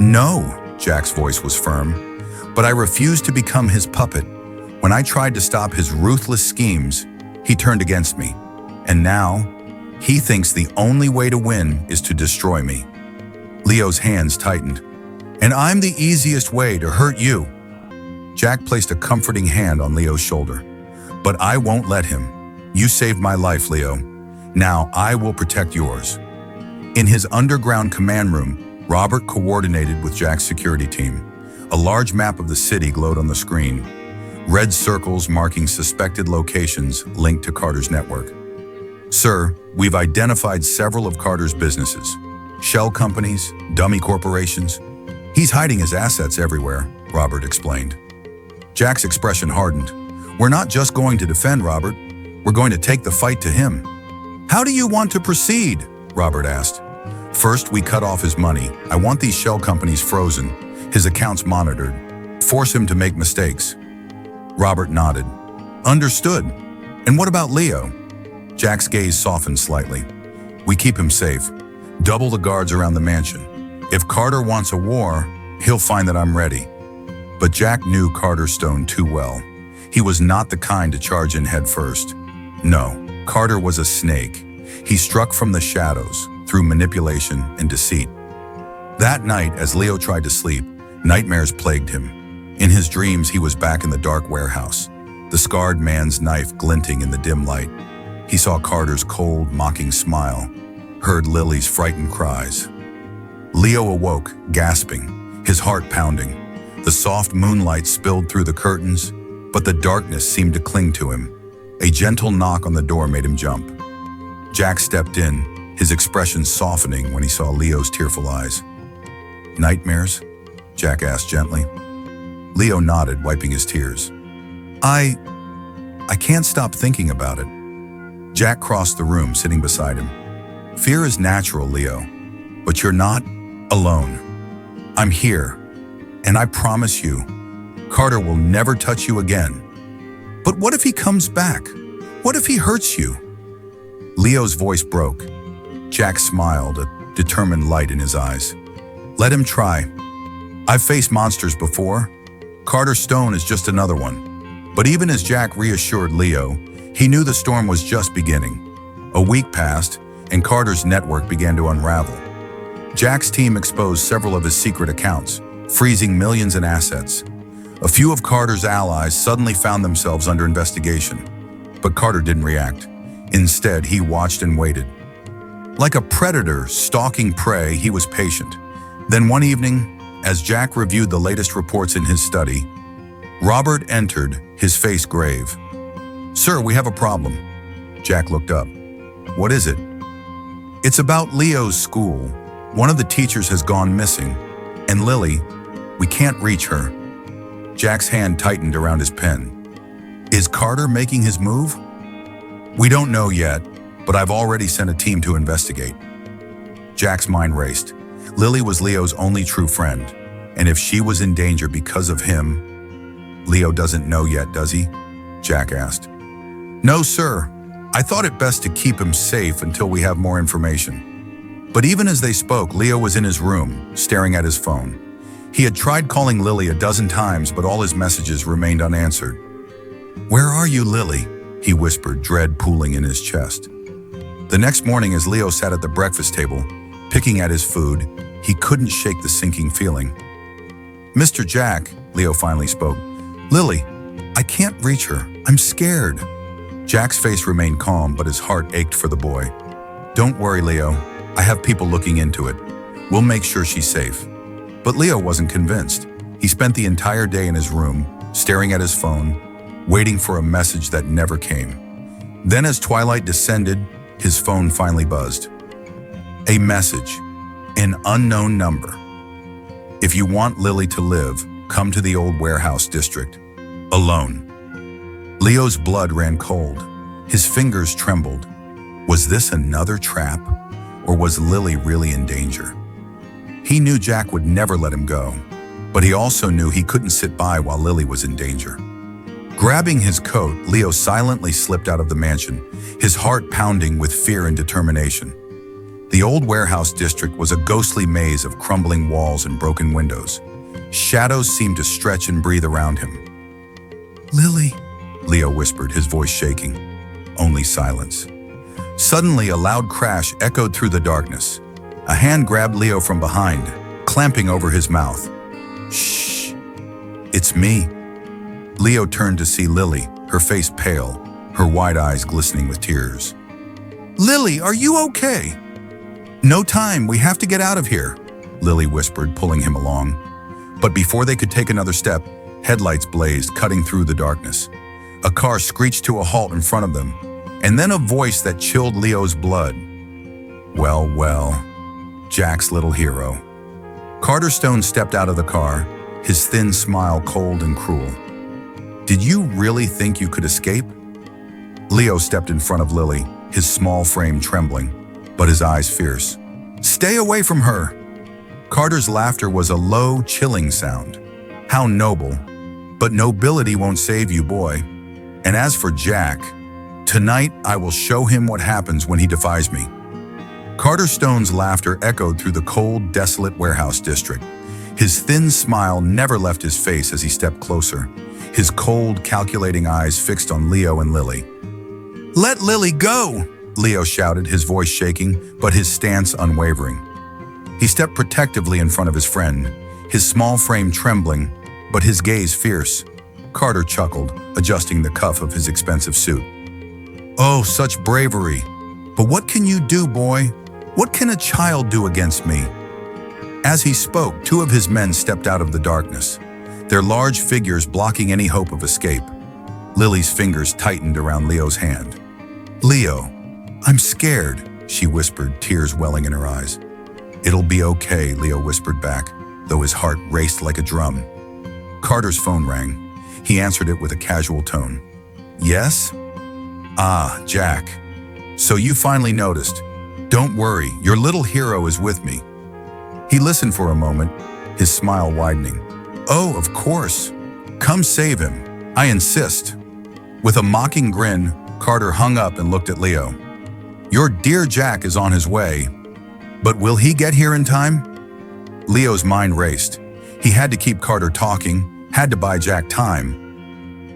No, Jack's voice was firm. But I refused to become his puppet. When I tried to stop his ruthless schemes, he turned against me. And now, he thinks the only way to win is to destroy me. Leo's hands tightened. And I'm the easiest way to hurt you. Jack placed a comforting hand on Leo's shoulder. But I won't let him. You saved my life, Leo. Now I will protect yours. In his underground command room, Robert coordinated with Jack's security team. A large map of the city glowed on the screen. Red circles marking suspected locations linked to Carter's network. Sir, we've identified several of Carter's businesses. Shell companies, dummy corporations. He's hiding his assets everywhere, Robert explained. Jack's expression hardened. We're not just going to defend Robert. We're going to take the fight to him. How do you want to proceed? Robert asked. First, we cut off his money. I want these shell companies frozen, his accounts monitored. Force him to make mistakes. Robert nodded. Understood. And what about Leo? Jack's gaze softened slightly. We keep him safe. Double the guards around the mansion. If Carter wants a war, he'll find that I'm ready. But Jack knew Carter Stone too well. He was not the kind to charge in head first. No, Carter was a snake. He struck from the shadows, through manipulation and deceit. That night, as Leo tried to sleep, nightmares plagued him. In his dreams, he was back in the dark warehouse, the scarred man's knife glinting in the dim light. He saw Carter's cold, mocking smile, heard Lily's frightened cries. Leo awoke, gasping, his heart pounding. The soft moonlight spilled through the curtains, but the darkness seemed to cling to him. A gentle knock on the door made him jump. Jack stepped in, his expression softening when he saw Leo's tearful eyes. Nightmares? Jack asked gently. Leo nodded, wiping his tears. I can't stop thinking about it. Jack crossed the room, sitting beside him. Fear is natural, Leo, but you're not alone. I'm here, and I promise you, Carter will never touch you again. But what if he comes back? What if he hurts you? Leo's voice broke. Jack smiled, a determined light in his eyes. Let him try. I've faced monsters before. Carter Stone is just another one. But even as Jack reassured Leo, he knew the storm was just beginning. A week passed, and Carter's network began to unravel. Jack's team exposed several of his secret accounts, freezing millions in assets. A few of Carter's allies suddenly found themselves under investigation. But Carter didn't react. Instead, he watched and waited. Like a predator stalking prey, he was patient. Then one evening, as Jack reviewed the latest reports in his study, Robert entered, his face grave. Sir, we have a problem. Jack looked up. What is it? It's about Leo's school. One of the teachers has gone missing. And Lily, we can't reach her. Jack's hand tightened around his pen. Is Carter making his move? We don't know yet, but I've already sent a team to investigate. Jack's mind raced. Lily was Leo's only true friend, and if she was in danger because of him, Leo doesn't know yet, does he? Jack asked. No, sir. I thought it best to keep him safe until we have more information. But even as they spoke, Leo was in his room, staring at his phone. He had tried calling Lily a dozen times, but all his messages remained unanswered. Where are you, Lily? He whispered, dread pooling in his chest. The next morning, as Leo sat at the breakfast table, picking at his food, He couldn't shake the sinking feeling. "Mr. Jack," Leo finally spoke. "Lily, I can't reach her. I'm scared." Jack's face remained calm, but his heart ached for the boy. "Don't worry, Leo. I have people looking into it. We'll make sure she's safe." But Leo wasn't convinced. He spent the entire day in his room, staring at his phone, waiting for a message that never came. Then as twilight descended, his phone finally buzzed. A message. An unknown number. "If you want Lily to live, come to the old warehouse district. Alone." Leo's blood ran cold. His fingers trembled. Was this another trap? Or was Lily really in danger? He knew Jack would never let him go, but he also knew he couldn't sit by while Lily was in danger. Grabbing his coat, Leo silently slipped out of the mansion, his heart pounding with fear and determination. The old warehouse district was a ghostly maze of crumbling walls and broken windows. Shadows seemed to stretch and breathe around him. "Lily," Leo whispered, his voice shaking. Only silence. Suddenly, a loud crash echoed through the darkness. A hand grabbed Leo from behind, clamping over his mouth. "Shh. It's me." Leo turned to see Lily, her face pale, her wide eyes glistening with tears. "Lily, are you okay?" "No time, we have to get out of here," Lily whispered, pulling him along. But before they could take another step, headlights blazed, cutting through the darkness. A car screeched to a halt in front of them, and then a voice that chilled Leo's blood. "Well, well, Jack's little hero." Carter Stone stepped out of the car, his thin smile cold and cruel. "Did you really think you could escape?" Leo stepped in front of Lily, his small frame trembling, but his eyes fierce. "Stay away from her!" Carter's laughter was a low, chilling sound. "How noble! But nobility won't save you, boy. And as for Jack, tonight I will show him what happens when he defies me." Carter Stone's laughter echoed through the cold, desolate warehouse district. His thin smile never left his face as he stepped closer, his cold, calculating eyes fixed on Leo and Lily. "Let Lily go!" Leo shouted, his voice shaking, but his stance unwavering. He stepped protectively in front of his friend, his small frame trembling, but his gaze fierce. Carter chuckled, adjusting the cuff of his expensive suit. "Oh, such bravery! But what can you do, boy? What can a child do against me?" As he spoke, two of his men stepped out of the darkness, their large figures blocking any hope of escape. Lily's fingers tightened around Leo's hand. "Leo, I'm scared," she whispered, tears welling in her eyes. "It'll be okay," Leo whispered back, though his heart raced like a drum. Carter's phone rang. He answered it with a casual tone. "Yes?" "Ah, Jack. So you finally noticed. Don't worry, your little hero is with me." He listened for a moment, his smile widening. "Oh, of course. Come save him. I insist." With a mocking grin, Carter hung up and looked at Leo. "Your dear Jack is on his way. But will he get here in time?" Leo's mind raced. He had to keep Carter talking, had to buy Jack time.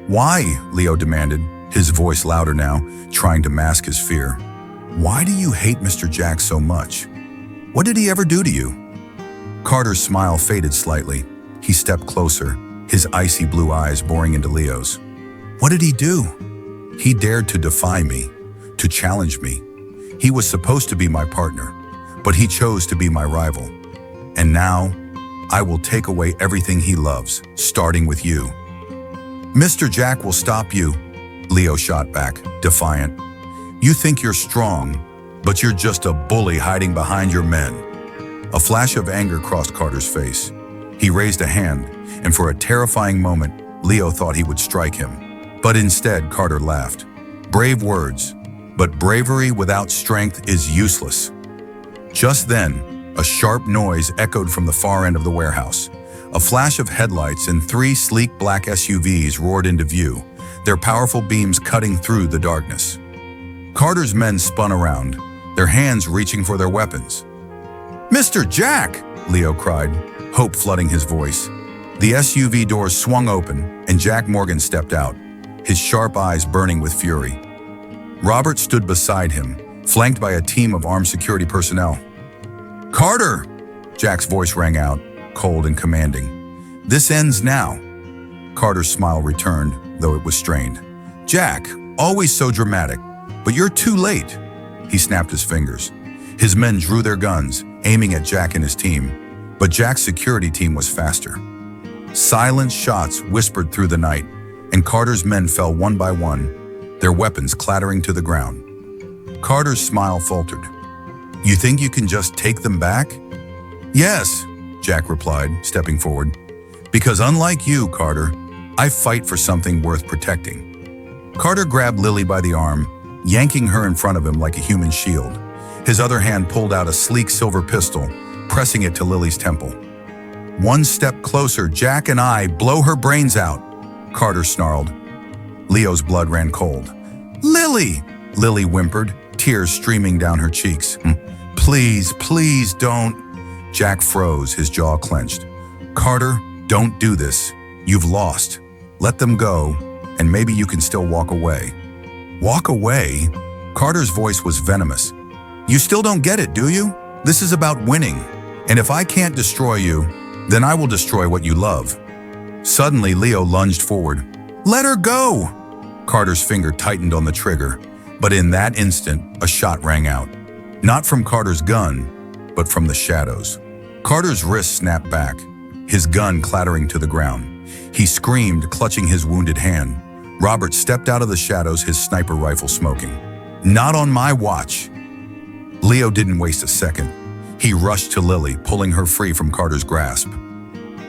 "Why?" Leo demanded, his voice louder now, trying to mask his fear. "Why do you hate Mr. Jack so much? What did he ever do to you?" Carter's smile faded slightly. He stepped closer, his icy blue eyes boring into Leo's. "What did he do?" "He dared to defy me, to challenge me. He was supposed to be my partner, but he chose to be my rival. And now, I will take away everything he loves, starting with you." "Mr. Jack will stop you," Leo shot back, defiant. "You think you're strong, but you're just a bully hiding behind your men." A flash of anger crossed Carter's face. He raised a hand, and for a terrifying moment, Leo thought he would strike him. But instead, Carter laughed. "Brave words, but bravery without strength is useless." Just then, a sharp noise echoed from the far end of the warehouse. A flash of headlights and 3 sleek black SUVs roared into view, their powerful beams cutting through the darkness. Carter's men spun around, their hands reaching for their weapons. "Mr. Jack!" Leo cried, hope flooding his voice. The SUV doors swung open, and Jack Morgan stepped out, his sharp eyes burning with fury. Robert stood beside him, flanked by a team of armed security personnel. "Carter!" Jack's voice rang out, cold and commanding. "This ends now." Carter's smile returned, though it was strained. "Jack, always so dramatic, but you're too late." He snapped his fingers. His men drew their guns, aiming at Jack and his team, but Jack's security team was faster. Silent shots whispered through the night, and Carter's men fell one by one, their weapons clattering to the ground. Carter's smile faltered. "You think you can just take them back?" "Yes," Jack replied, stepping forward. "Because unlike you, Carter, I fight for something worth protecting." Carter grabbed Lily by the arm, yanking her in front of him like a human shield. His other hand pulled out a sleek silver pistol, pressing it to Lily's temple. "One step closer, Jack and I blow her brains out," Carter snarled. Leo's blood ran cold. "Lily!" Lily whimpered, tears streaming down her cheeks. "Please, please don't." Jack froze, his jaw clenched. "Carter, don't do this. You've lost. Let them go, and maybe you can still walk away." "Walk away?" Carter's voice was venomous. "You still don't get it, do you? This is about winning. And if I can't destroy you, then I will destroy what you love." Suddenly, Leo lunged forward. "Let her go!" Carter's finger tightened on the trigger, but in that instant, a shot rang out. Not from Carter's gun, but from the shadows. Carter's wrist snapped back, his gun clattering to the ground. He screamed, clutching his wounded hand. Robert stepped out of the shadows, his sniper rifle smoking. "Not on my watch." Leo didn't waste a second. He rushed to Lily, pulling her free from Carter's grasp.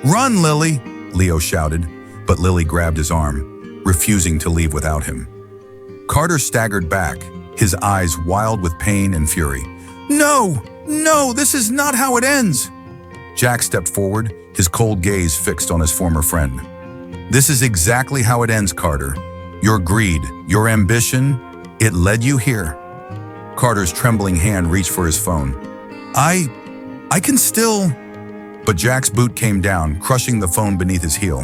"Run, Lily!" Leo shouted, but Lily grabbed his arm, refusing to leave without him. Carter staggered back, his eyes wild with pain and fury. "No! No, this is not how it ends!" Jack stepped forward, his cold gaze fixed on his former friend. "This is exactly how it ends, Carter. Your greed, your ambition, it led you here." Carter's trembling hand reached for his phone. I can still..." But Jack's boot came down, crushing the phone beneath his heel.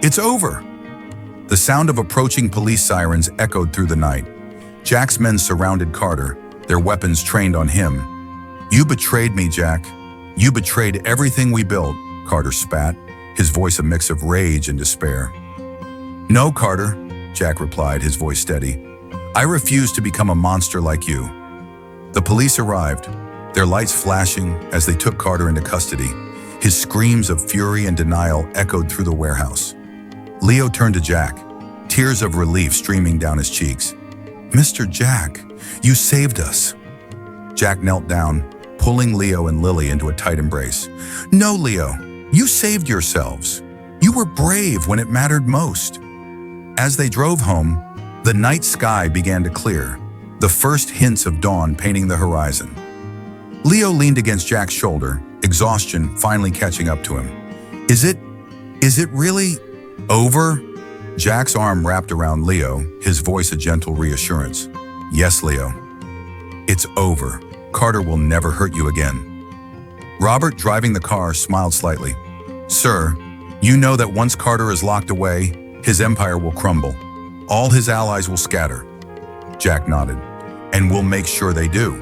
"It's over." The sound of approaching police sirens echoed through the night. Jack's men surrounded Carter, their weapons trained on him. "You betrayed me, Jack. You betrayed everything we built," Carter spat, his voice a mix of rage and despair. "No, Carter," Jack replied, his voice steady. "I refuse to become a monster like you." The police arrived, their lights flashing as they took Carter into custody. His screams of fury and denial echoed through the warehouse. Leo turned to Jack, tears of relief streaming down his cheeks. "Mr. Jack, you saved us." Jack knelt down, pulling Leo and Lily into a tight embrace. "No, Leo, you saved yourselves. You were brave when it mattered most." As they drove home, the night sky began to clear, the first hints of dawn painting the horizon. Leo leaned against Jack's shoulder, exhaustion finally catching up to him. Is it really over?" Jack's arm wrapped around Leo, his voice a gentle reassurance. "Yes, Leo. It's over. Carter will never hurt you again." Robert, driving the car, smiled slightly. "Sir, you know that once Carter is locked away, his empire will crumble. All his allies will scatter." Jack nodded. "And we'll make sure they do."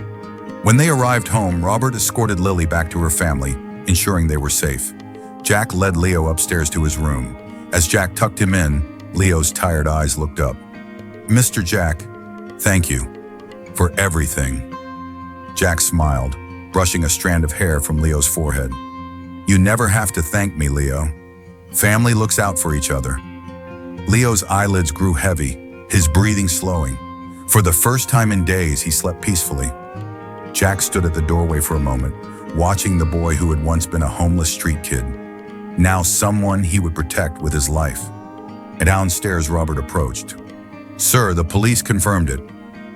When they arrived home, Robert escorted Lily back to her family, ensuring they were safe. Jack led Leo upstairs to his room. As Jack tucked him in, Leo's tired eyes looked up. "Mr. Jack, thank you for everything." Jack smiled, brushing a strand of hair from Leo's forehead. "You never have to thank me, Leo. Family looks out for each other." Leo's eyelids grew heavy, his breathing slowing. For the first time in days, he slept peacefully. Jack stood at the doorway for a moment, watching the boy who had once been a homeless street kid, now someone he would protect with his life. Downstairs, Robert approached. "Sir, the police confirmed it.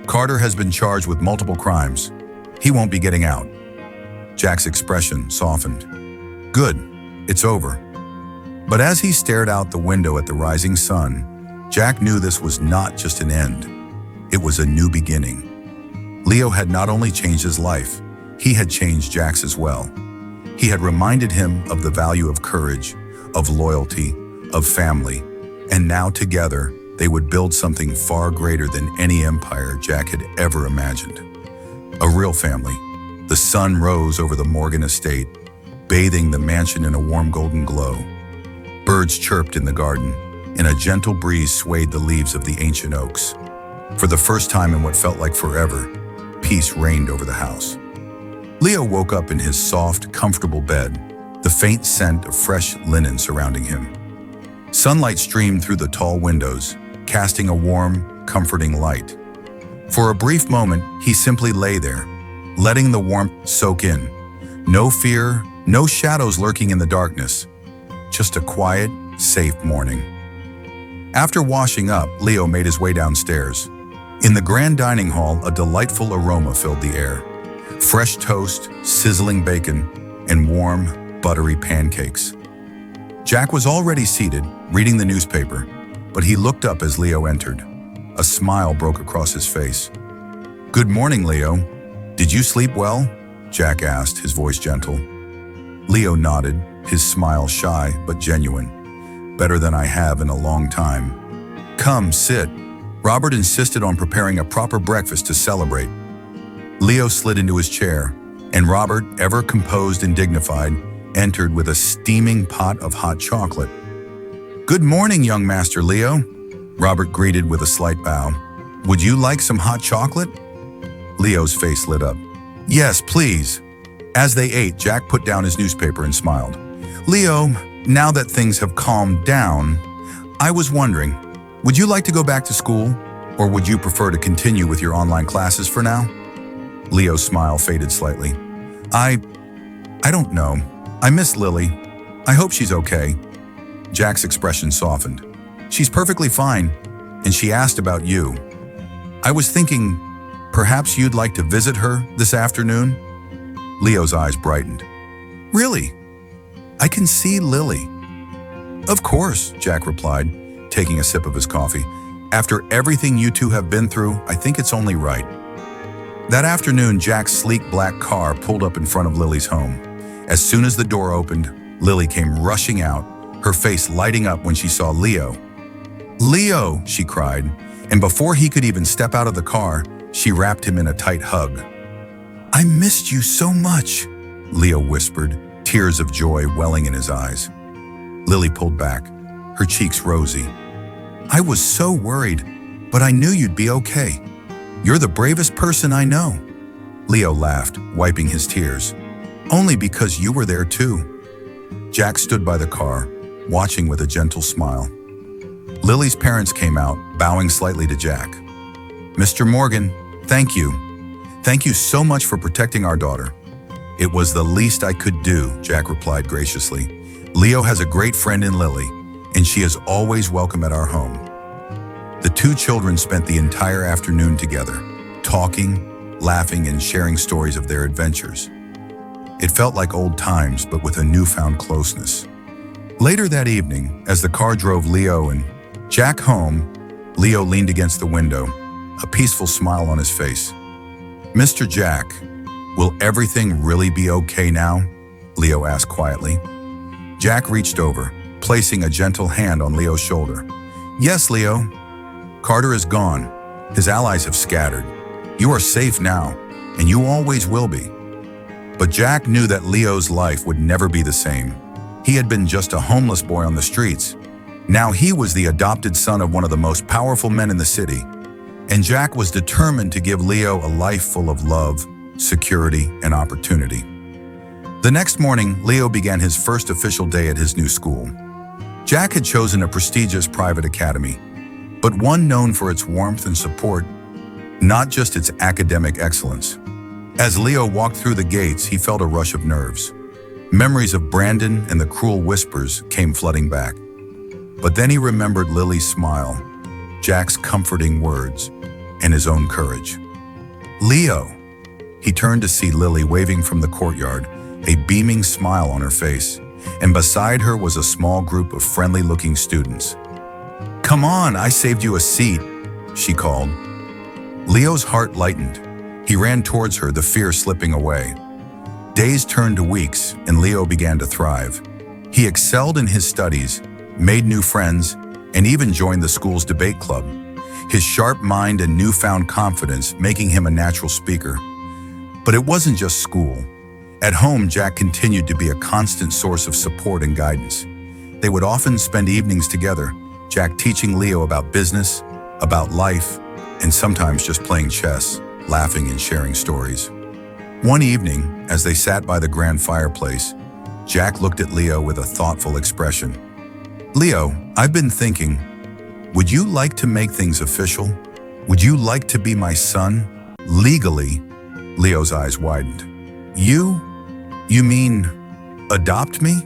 Carter has been charged with multiple crimes. He won't be getting out." Jack's expression softened. "Good, it's over." But as he stared out the window at the rising sun, Jack knew this was not just an end. It was a new beginning. Leo had not only changed his life, he had changed Jack's as well. He had reminded him of the value of courage, of loyalty, of family, and now together they would build something far greater than any empire Jack had ever imagined. A real family. The sun rose over the Morgan estate, bathing the mansion in a warm golden glow. Birds chirped in the garden, and a gentle breeze swayed the leaves of the ancient oaks. For the first time in what felt like forever, peace reigned over the house. Leo woke up in his soft, comfortable bed, the faint scent of fresh linen surrounding him. Sunlight streamed through the tall windows, casting a warm, comforting light. For a brief moment, he simply lay there, letting the warmth soak in. No fear, no shadows lurking in the darkness. Just a quiet, safe morning. After washing up, Leo made his way downstairs. In the grand dining hall, a delightful aroma filled the air. Fresh toast, sizzling bacon, and warm, buttery pancakes. Jack was already seated, reading the newspaper, but he looked up as Leo entered. A smile broke across his face. "Good morning, Leo. Did you sleep well?" Jack asked, his voice gentle. Leo nodded, his smile shy but genuine. "Better than I have in a long time." "Come, sit." Robert insisted on preparing a proper breakfast to celebrate. Leo slid into his chair, and Robert, ever composed and dignified, entered with a steaming pot of hot chocolate. "Good morning, young Master Leo," Robert greeted with a slight bow. "Would you like some hot chocolate?" Leo's face lit up. "Yes, please." As they ate, Jack put down his newspaper and smiled. "Leo, now that things have calmed down, I was wondering, would you like to go back to school, or would you prefer to continue with your online classes for now?" Leo's smile faded slightly. I don't know. I miss Lily. I hope she's okay." Jack's expression softened. "She's perfectly fine, and she asked about you. I was thinking, perhaps you'd like to visit her this afternoon?" Leo's eyes brightened. "Really? I can see Lily." "Of course," Jack replied, taking a sip of his coffee. "After everything you two have been through, I think it's only right." That afternoon, Jack's sleek black car pulled up in front of Lily's home. As soon as the door opened, Lily came rushing out, her face lighting up when she saw Leo. "Leo!" she cried, and before he could even step out of the car, she wrapped him in a tight hug. "I missed you so much," Leo whispered, tears of joy welling in his eyes. Lily pulled back, her cheeks rosy. "I was so worried, but I knew you'd be okay. You're the bravest person I know." Leo laughed, wiping his tears. "Only because you were there too." Jack stood by the car, watching with a gentle smile. Lily's parents came out, bowing slightly to Jack. "Mr. Morgan, thank you. Thank you so much for protecting our daughter." "It was the least I could do," Jack replied graciously. "Leo has a great friend in Lily, and she is always welcome at our home." The two children spent the entire afternoon together, talking, laughing, and sharing stories of their adventures. It felt like old times, but with a newfound closeness. Later that evening, as the car drove Leo and Jack home, Leo leaned against the window, a peaceful smile on his face. "Mr. Jack, will everything really be okay now?" Leo asked quietly. Jack reached over, placing a gentle hand on Leo's shoulder. "Yes, Leo. Carter is gone. His allies have scattered. You are safe now, and you always will be." But Jack knew that Leo's life would never be the same. He had been just a homeless boy on the streets. Now he was the adopted son of one of the most powerful men in the city. And Jack was determined to give Leo a life full of love, security, and opportunity. The next morning, Leo began his first official day at his new school. Jack had chosen a prestigious private academy, but one known for its warmth and support, not just its academic excellence. As Leo walked through the gates, he felt a rush of nerves. Memories of Brandon and the cruel whispers came flooding back. But then he remembered Lily's smile, Jack's comforting words, and his own courage. "Leo!" He turned to see Lily waving from the courtyard, a beaming smile on her face, and beside her was a small group of friendly-looking students. "Come on, I saved you a seat," she called. Leo's heart lightened. He ran towards her, the fear slipping away. Days turned to weeks, and Leo began to thrive. He excelled in his studies, made new friends, and even joined the school's debate club, his sharp mind and newfound confidence making him a natural speaker. But it wasn't just school. At home, Jack continued to be a constant source of support and guidance. They would often spend evenings together, Jack teaching Leo about business, about life, and sometimes just playing chess, laughing and sharing stories. One evening, as they sat by the grand fireplace, Jack looked at Leo with a thoughtful expression. "Leo, I've been thinking, would you like to make things official? Would you like to be my son? Legally?" Leo's eyes widened. You mean, adopt me?"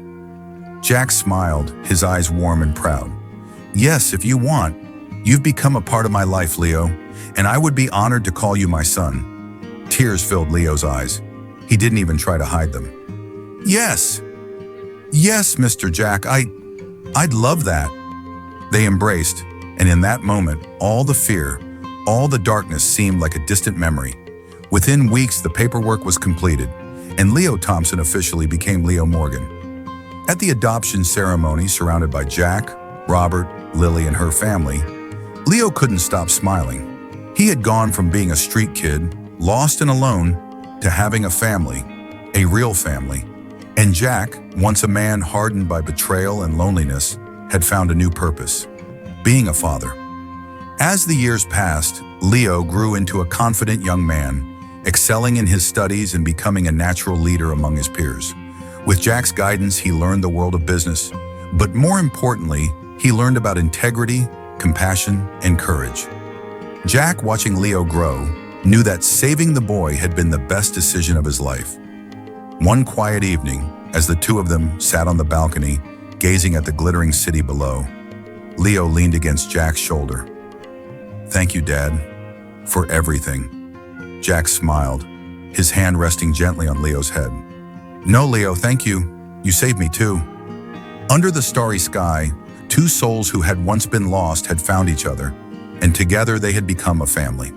Jack smiled, his eyes warm and proud. "Yes, if you want. You've become a part of my life, Leo, and I would be honored to call you my son." Tears filled Leo's eyes. He didn't even try to hide them. Yes, Mr. Jack, I'd love that." They embraced, and in that moment, all the fear, all the darkness seemed like a distant memory. Within weeks, the paperwork was completed, and Leo Thompson officially became Leo Morgan. At the adoption ceremony, surrounded by Jack, Robert, Lily, and her family, Leo couldn't stop smiling. He had gone from being a street kid, lost and alone, to having a family, a real family. And Jack, once a man hardened by betrayal and loneliness, had found a new purpose: being a father. As the years passed, Leo grew into a confident young man, excelling in his studies and becoming a natural leader among his peers. With Jack's guidance, he learned the world of business, but more importantly, he learned about integrity, compassion, and courage. Jack, watching Leo grow, knew that saving the boy had been the best decision of his life. One quiet evening, as the two of them sat on the balcony, gazing at the glittering city below, Leo leaned against Jack's shoulder. "Thank you, Dad, for everything." Jack smiled, his hand resting gently on Leo's head. "No, Leo, thank you. You saved me too." Under the starry sky, two souls who had once been lost had found each other, and together they had become a family.